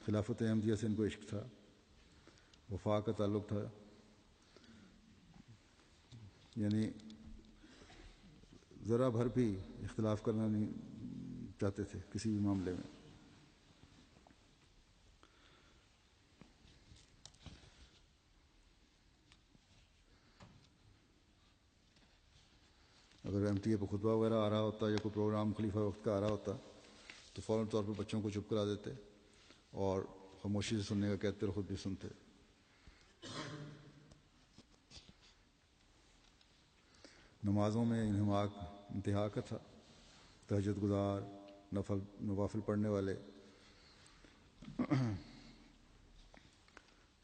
خلافت احمدیہ سے ان کو عشق تھا, وفا کا تعلق تھا, یعنی ذرا بھر بھی اختلاف کرنا نہیں چاہتے تھے کسی بھی معاملے میں. اگر ایم ٹی اے پہ خطبہ وغیرہ آ رہا ہوتا یا کوئی پروگرام خلیفہ وقت کا آ رہا ہوتا تو فوراً طور پر بچوں کو چپ کرا دیتے اور خاموشی سے سننے کا کہتے اور خود بھی سنتے. نمازوں میں انہماک انتہا کا تھا. تہجد گزار, نوافل پڑھنے والے.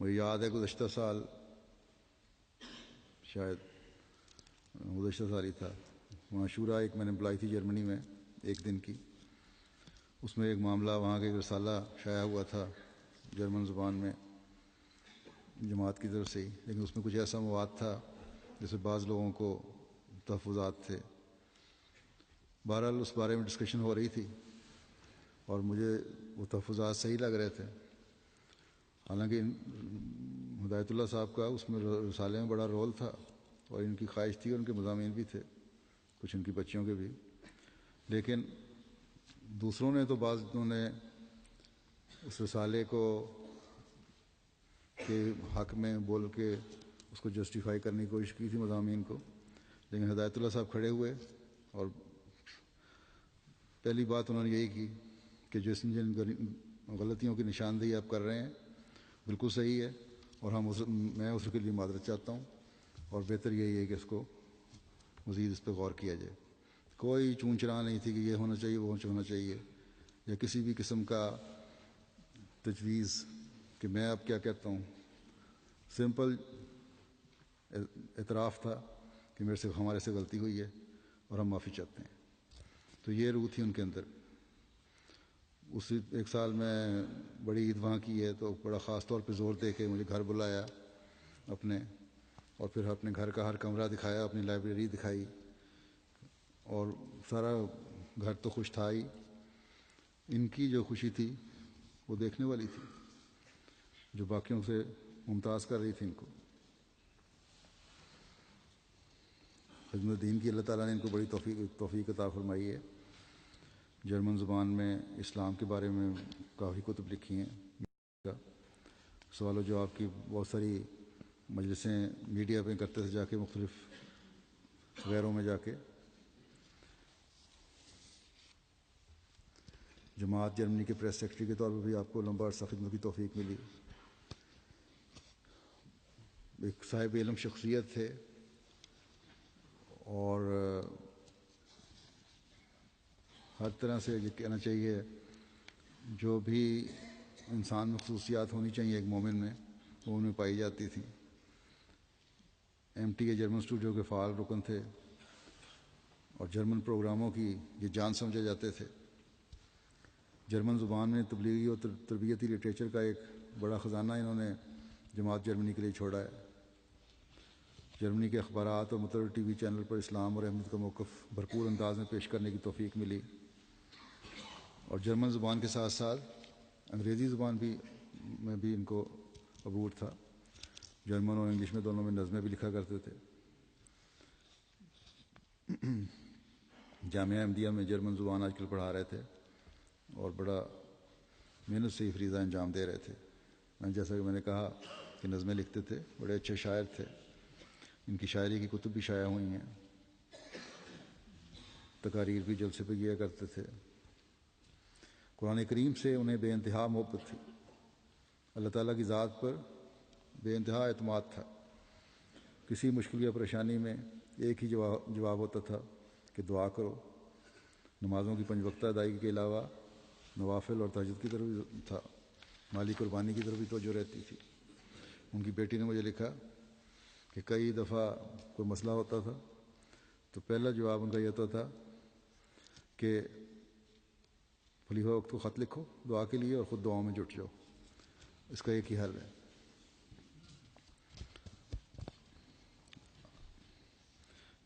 مجھے یاد ہے گزشتہ سال, شاید گزشتہ سال ہی تھا, وہاں شورا ایک میں نے بلائی تھی جرمنی میں ایک دن کی. اس میں ایک معاملہ, وہاں کا ایک رسالہ شائع ہوا تھا جرمن زبان میں جماعت کی طرف سے ہی, لیکن اس میں کچھ ایسا مواد تھا جیسے بعض لوگوں کو تحفظات تھے. بہرحال اس بارے میں ڈسکشن ہو رہی تھی اور مجھے وہ تحفظات صحیح لگ رہے تھے. حالانکہ ہدایت اللہ صاحب کا اس میں رسالے میں بڑا رول تھا اور ان کی خواہش تھی اور ان کے مضامین بھی تھے, کچھ ان کی بچیوں کے بھی. لیکن دوسروں نے تو بعضوں نے اس رسالے کو کے حق میں بول کے اس کو جسٹیفائی کرنے کی کوشش کی تھی مضامین کو. لیکن ہدایت اللہ صاحب کھڑے ہوئے اور پہلی بات انہوں نے یہی کی کہ جن غلطیوں کی نشاندہی آپ کر رہے ہیں بالکل صحیح ہے, اور میں اس کے لیے معذرت چاہتا ہوں, اور بہتر یہی ہے کہ اس کو مزید اس پہ غور کیا جائے. کوئی چون چرا نہیں تھی کہ یہ ہونا چاہیے وہ ہونا چاہیے, یا کسی بھی قسم کا تجویز کہ میں اب کیا کہتا ہوں. سمپل اعتراف تھا کہ ہمارے سے غلطی ہوئی ہے اور ہم معافی چاہتے ہیں. تو یہ روح تھی ان کے اندر. اسی ایک سال میں بڑی عید وہاں کی ہے تو بڑا خاص طور پہ زور دے کے مجھے گھر بلایا اپنے, اور پھر اپنے گھر کا ہر کمرہ دکھایا, اپنی لائبریری دکھائی, اور سارا گھر تو خوش تھا ہی. ان کی جو خوشی تھی وہ دیکھنے والی تھی, جو باقیوں سے ممتاز کر رہی تھی ان کو. خدمت دین کی اللہ تعالیٰ نے ان کو بڑی توفیق عطا فرمائی ہے. جرمن زبان میں اسلام کے بارے میں کافی کتب لکھی ہیں. سوال و جواب کی بہت ساری مجلسیں میڈیا پہ کرتے تھے جا کے, مختلف غیروں میں جا کے. جماعت جرمنی کے پریس سیکرٹری کے طور پر بھی آپ کو لمبا عرصہ خدمت کی توفیق ملی. ایک صاحب علم شخصیت تھے, اور ہر طرح سے یہ کہنا چاہیے جو بھی انسان میں خصوصیات ہونی چاہیے ایک مومن میں, وہ ان میں پائی جاتی تھیں. M T A German studio کے فعال رکن تھے اور جرمن پروگراموں کی یہ جان سمجھے جاتے تھے. جرمن زبان میں تبلیغی اور تربیتی لٹریچر کا ایک بڑا خزانہ انہوں نے جماعت جرمنی کے لیے چھوڑا ہے. جرمنی کے اخبارات اور متعدد ٹی وی چینل پر اسلام اور احمد کا موقف بھرپور انداز میں پیش کرنے کی توفیق ملی. اور جرمن زبان کے ساتھ ساتھ انگریزی زبان میں بھی ان کو عبور تھا. جرمن اور انگلش میں دونوں میں نظمیں بھی لکھا کرتے تھے. جامعہ احمدیہ میں جرمن زبان آج کل پڑھا رہے تھے اور بڑا محنت سے فریضہ انجام دے رہے تھے. جیسا کہ میں نے کہا کہ نظمیں لکھتے تھے, بڑے اچھے شاعر تھے. ان کی شاعری کی کتب بھی شائع ہوئی ہیں, تقاریر بھی جلسے پہ کیا کرتے تھے. قرآن کریم سے انہیں بے انتہا محبت تھی. اللہ تعالیٰ کی ذات پر بے انتہا اعتماد تھا. کسی مشکل یا پریشانی میں ایک ہی جواب ہوتا تھا کہ دعا کرو. نمازوں کی 5 وقتہ ادائیگی کے علاوہ نوافل اور تہجد کی طرف بھی تھا. مالی قربانی کی طرف بھی توجہ رہتی تھی. ان کی بیٹی نے مجھے لکھا کہ کئی دفعہ کوئی مسئلہ ہوتا تھا تو پہلا جواب ان کا یہ ہوتا تھا کہ خلیفہ وقت کو خط لکھو دعا کے لیے اور خود دعاؤں میں جٹ جاؤ, اس کا ایک ہی حل ہے.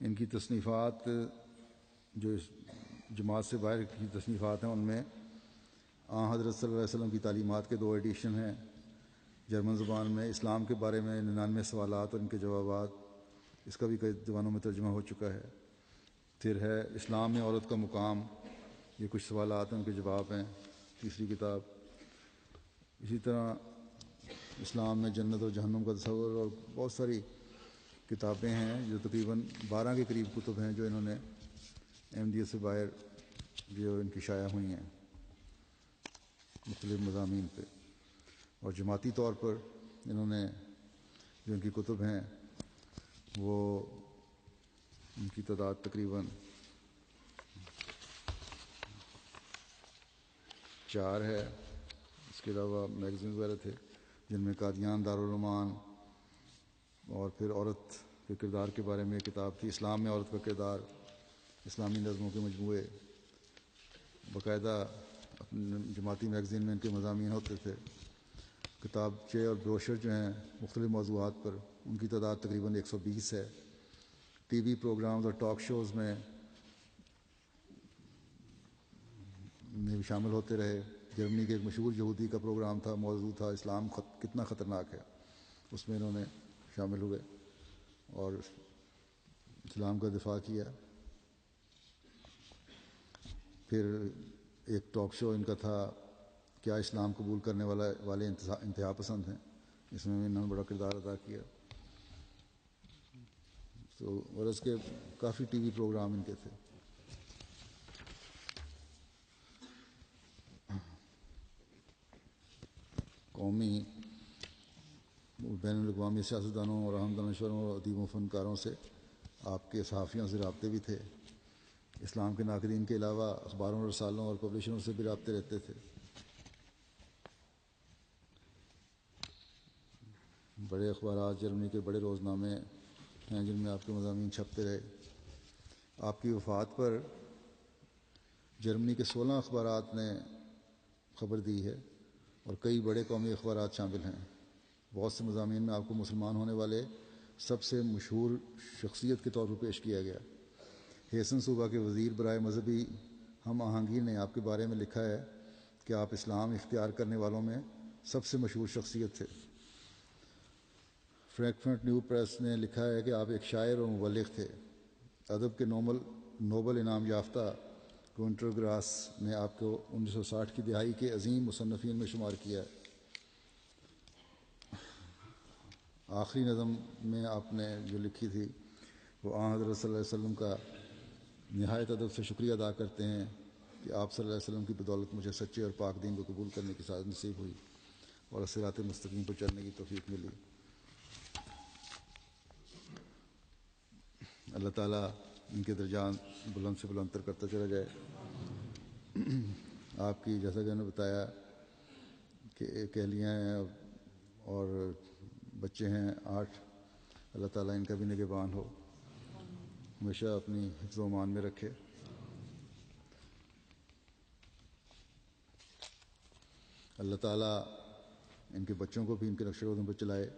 ان کی تصنیفات جو جماعت سے باہر کی تصنیفات ہیں ان میں حضرت صلی اللہ علیہ وسلم کی تعلیمات کے 2 ایڈیشن ہیں جرمن زبان میں، اسلام کے بارے میں 99 سوالات اور ان کے جوابات، اس کا بھی کئی زبانوں میں ترجمہ ہو چکا ہے۔ پھر ہے اسلام میں عورت کا مقام، یہ کچھ سوالات ہیں ان کے جواب ہیں، تیسری کتاب۔ اسی طرح اسلام میں جنت اور جہنم کا تصور اور بہت ساری کتابیں ہیں جو تقریباً 12 کے قریب کتب ہیں جو انہوں نے احمدیت سے باہر جو ان کی شائع ہوئی ہیں مختلف مضامین پہ۔ اور جماعتی طور پر انہوں نے جو ان کی کتب ہیں وہ ان کی تعداد تقریباً 4 ہے۔ اس کے علاوہ میگزین وغیرہ تھے جن میں قادیان دارالرحمان، اور پھر عورت کے کردار کے بارے میں ایک کتاب تھی، اسلام میں عورت کا کردار، اسلامی نظموں کے مجموعے، باقاعدہ اپنے جماعتی میگزین میں ان کے مضامین ہوتے تھے۔ کتابچے اور بروشر جو ہیں مختلف موضوعات پر، ان کی تعداد تقریباً 120 ہے۔ ٹی وی پروگرامز اور ٹاک شوز میں بھی شامل ہوتے رہے۔ جرمنی کے ایک مشہور یہودی کا پروگرام تھا، موضوع تھا اسلام کتنا خطرناک ہے، اس میں انہوں نے شامل ہوئے اور اسلام کا دفاع کیا۔ پھر ایک ٹاک شو ان کا تھا، کیا اسلام قبول کرنے والے انتہا پسند ہیں، اس میں بھی انہوں نے بڑا کردار ادا کیا۔ تو اور اس کے کافی ٹی وی پروگرام ان کے تھے۔ قومی بین الاقوامی سیاستدانوں اور اہم دانشوروں اور ادیبوں و فنکاروں سے، آپ کے صحافیوں سے رابطے بھی تھے۔ اسلام کے ناقدین کے علاوہ اخباروں، رسالوں اور پبلشروں سے بھی رابطے رہتے تھے۔ بڑے اخبارات، جرمنی کے بڑے روزنامے ہیں جن میں آپ کے مضامین چھپتے رہے۔ آپ کی وفات پر جرمنی کے 16 اخبارات نے خبر دی ہے اور کئی بڑے قومی اخبارات شامل ہیں۔ بہت سے مضامین میں آپ کو مسلمان ہونے والے سب سے مشہور شخصیت کے طور پر پیش کیا گیا۔ ہیسن صوبہ کے وزیر برائے مذہبی ہم آہنگی نے آپ کے بارے میں لکھا ہے کہ آپ اسلام اختیار کرنے والوں میں سب سے مشہور شخصیت تھے۔ فرینکفرٹ نیو پریس نے لکھا ہے کہ آپ ایک شاعر اور مبلغ تھے۔ ادب کے نوبل انعام یافتہ گونٹر گراس نے آپ کو 1960 کی دہائی کے عظیم مصنفین میں شمار کیا ہے۔ آخری نظم میں آپ نے جو لکھی تھی وہ حضرت صلی اللہ علیہ وسلم کا نہایت ادب سے شکریہ ادا کرتے ہیں کہ آپ صلی اللہ علیہ وسلم کی بدولت مجھے سچے اور پاک دین کو قبول کرنے کی سعادت نصیب ہوئی اور صراط مستقیم پر چلنے کی توفیق ملی۔ اللہ تعالیٰ ان کے درجات بلند سے بلند تر کرتا چلا جائے۔ آپ کی جیسا کہ میں نے بتایا کہ ایک اہلیہ ہیں اور بچے ہیں 8، اللہ تعالیٰ ان کا بھی نگہبان ہو، ہمیشہ اپنی حفظ و امان میں رکھے۔ اللہ تعالیٰ ان کے بچوں کو بھی ان کے نقش قدم پر چلائے۔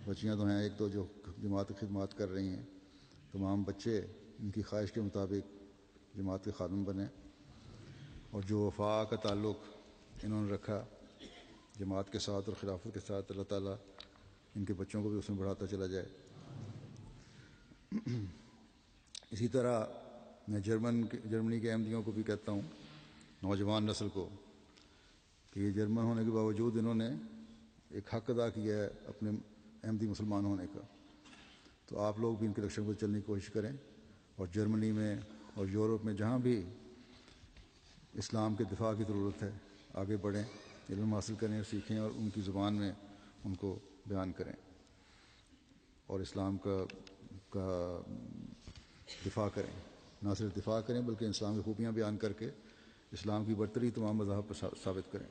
بچیاں تو ہیں 1-2 جو جماعت کی خدمات کر رہی ہیں، تمام بچے ان کی خواہش کے مطابق جماعت کے خادم بنے، اور جو وفا کا تعلق انہوں نے رکھا جماعت کے ساتھ اور خلافت کے ساتھ، اللہ تعالیٰ ان کے بچوں کو بھی اس میں بڑھاتا چلا جائے۔ اسی طرح میں جرمنی کے احمدیوں کو بھی کہتا ہوں، نوجوان نسل کو، کہ یہ جرمن ہونے کے باوجود انہوں نے ایک حق ادا کیا ہے اپنے احمدی مسلمان ہونے کا، تو آپ لوگ بھی ان کے رکشے پر چلنے کی کوشش کریں، اور جرمنی میں اور یورپ میں جہاں بھی اسلام کے دفاع کی ضرورت ہے آگے بڑھیں، علم حاصل کریں اور سیکھیں اور ان کی زبان میں ان کو بیان کریں اور اسلام کا دفاع کریں۔ نہ صرف دفاع کریں بلکہ اسلام کی خوبیاں بیان کر کے اسلام کی برتری تمام مذاہب پر ثابت کریں۔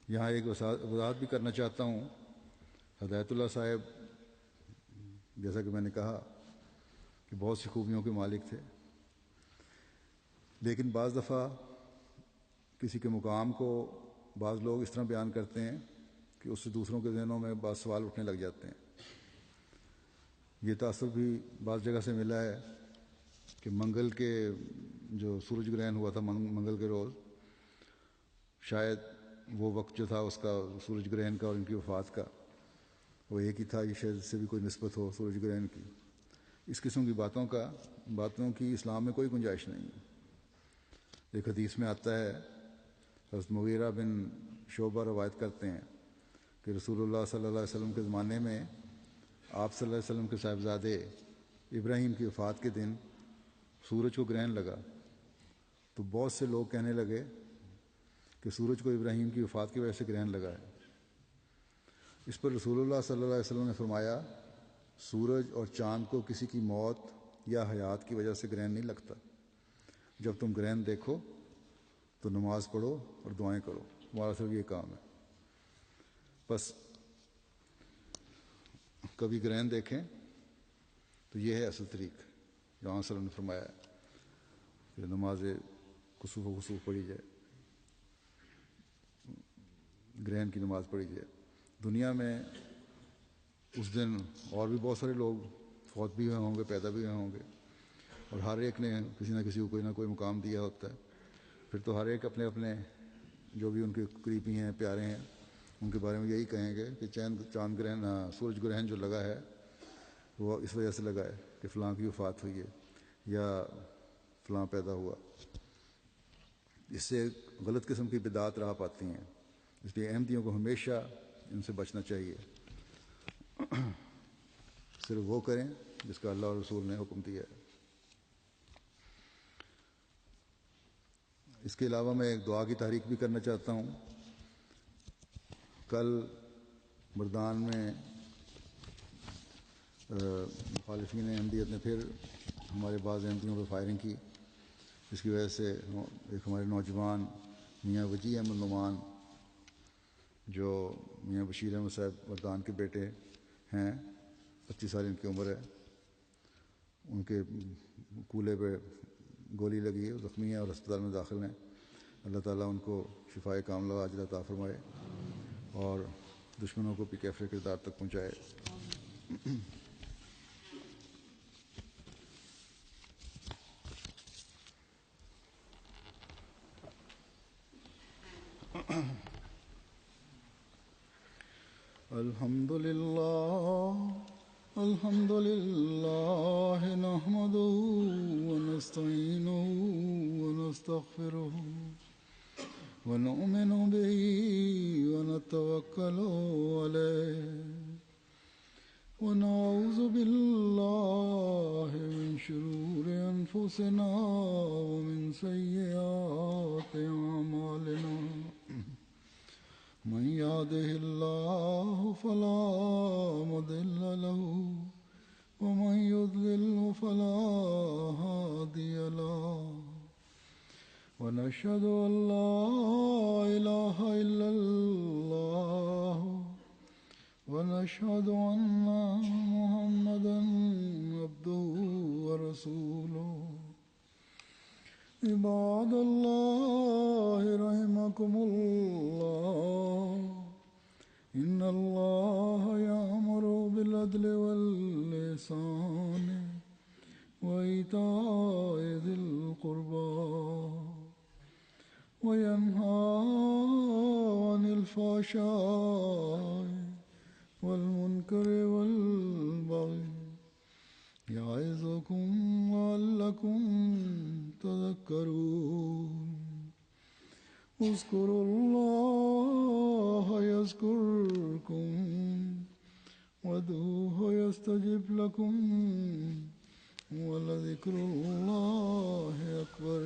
یہاں ایک وضاحت بھی کرنا چاہتا ہوں، ہدایت اللہ صاحب جیسا کہ میں نے کہا کہ بہت سی خوبیوں کے مالک تھے، لیکن بعض دفعہ کسی کے مقام کو بعض لوگ اس طرح بیان کرتے ہیں کہ اس سے دوسروں کے ذہنوں میں بعض سوال اٹھنے لگ جاتے ہیں۔ یہ تاثر بھی بعض جگہ سے ملا ہے کہ منگل کے جو سورج گرہن ہوا تھا منگل کے روز، شاید وہ وقت جو تھا اس کا سورج گرہن کا اور ان کی وفات کا وہ ایک ہی تھا، یہ شاید اس سے بھی کوئی نسبت ہو سورج گرہن کی. اس قسم کی باتوں کی اسلام میں کوئی گنجائش نہیں ہے. ایک حدیث میں آتا ہے، حضرت مغیرہ بن شعبہ روایت کرتے ہیں کہ رسول اللہ صلی اللہ علیہ وسلم کے زمانے میں آپ صلی اللہ علیہ وسلم کے صاحبزادے ابراہیم کی وفات کے دن سورج کو گرہن لگا، تو بہت سے لوگ کہنے لگے کہ سورج کو ابراہیم کی وفات کی وجہ سے گرہن لگا ہے. اس پر رسول اللہ صلی اللہ علیہ وسلم نے فرمایا، سورج اور چاند کو کسی کی موت یا حیات کی وجہ سے گرہن نہیں لگتا. جب تم گرہن دیکھو تو نماز پڑھو اور دعائیں کرو، ہمارا صرف یہ کام ہے. بس کبھی گرہن دیکھیں تو یہ ہے اصل طریق جو صلی اللہ نے فرمایا ہے کہ نماز کسوف و خسوف پڑھی جائے، گرہن کی نماز پڑھی جائے. دنیا میں اس دن اور بھی بہت سارے لوگ فوت بھی ہوئے ہوں گے، پیدا بھی ہوئے ہوں گے، اور ہر ایک نے کسی نہ کسی کو کوئی نہ کوئی مقام دیا ہوتا ہے. پھر تو ہر ایک اپنے اپنے جو بھی ان کے قریبی ہیں، پیارے ہیں، ان کے بارے میں یہی کہیں گے کہ چاند گرہن سورج گرہن جو لگا ہے وہ اس وجہ سے لگا ہے کہ فلاں کی وفات ہوئی ہے یا فلاں پیدا ہوا. اس سے غلط قسم کی بدعات راہ پاتی ہیں. اس لیے احمدیوں کو ہمیشہ ان سے بچنا چاہیے. صرف وہ کریں جس کا اللہ اور رسول نے حکم دیا ہے. اس کے علاوہ میں ایک دعا کی تحریک بھی کرنا چاہتا ہوں. کل مردان میں مخالفین احمدیت نے پھر ہمارے بعض احمدیوں پہ فائرنگ کی، جس کی وجہ سے ایک ہمارے نوجوان میاں وجیح احمد نعمان جو میاں بشیر احمد صاحب مردان کے بیٹے ہیں، 25 سال ان کی عمر ہے، ان کے کولے پہ گولی لگی ہے، زخمی ہیں اور ہسپتال میں داخل ہیں. اللہ تعالیٰ ان کو شفائے کاملہ عاجلہ عطا فرمائے اور دشمنوں کو بھی کیفر کردار تک پہنچائے. الحمد لله نحمده ونستعينه ونستغفره ونؤمن به ونتوكل عليه ونعوذ بالله من شرور أنفسنا ومن سيئات أعمالنا. من يهده الله فلا مضل له ومن يضلل فلا هادي له. ونشهد أن لا إله إلا الله ونشهد أن محمدا عبده ورسوله. عباد الله رحمكم الله، إن الله يأمر بالعدل والإحسان وإيتاء ذي القربى وينهى عن الفحشاء والمنكر والبغي يعظكم لعلكم تذكرون. اذكروا الله يذكركم وادعوه يستجب لكم ولذكر الله أكبر.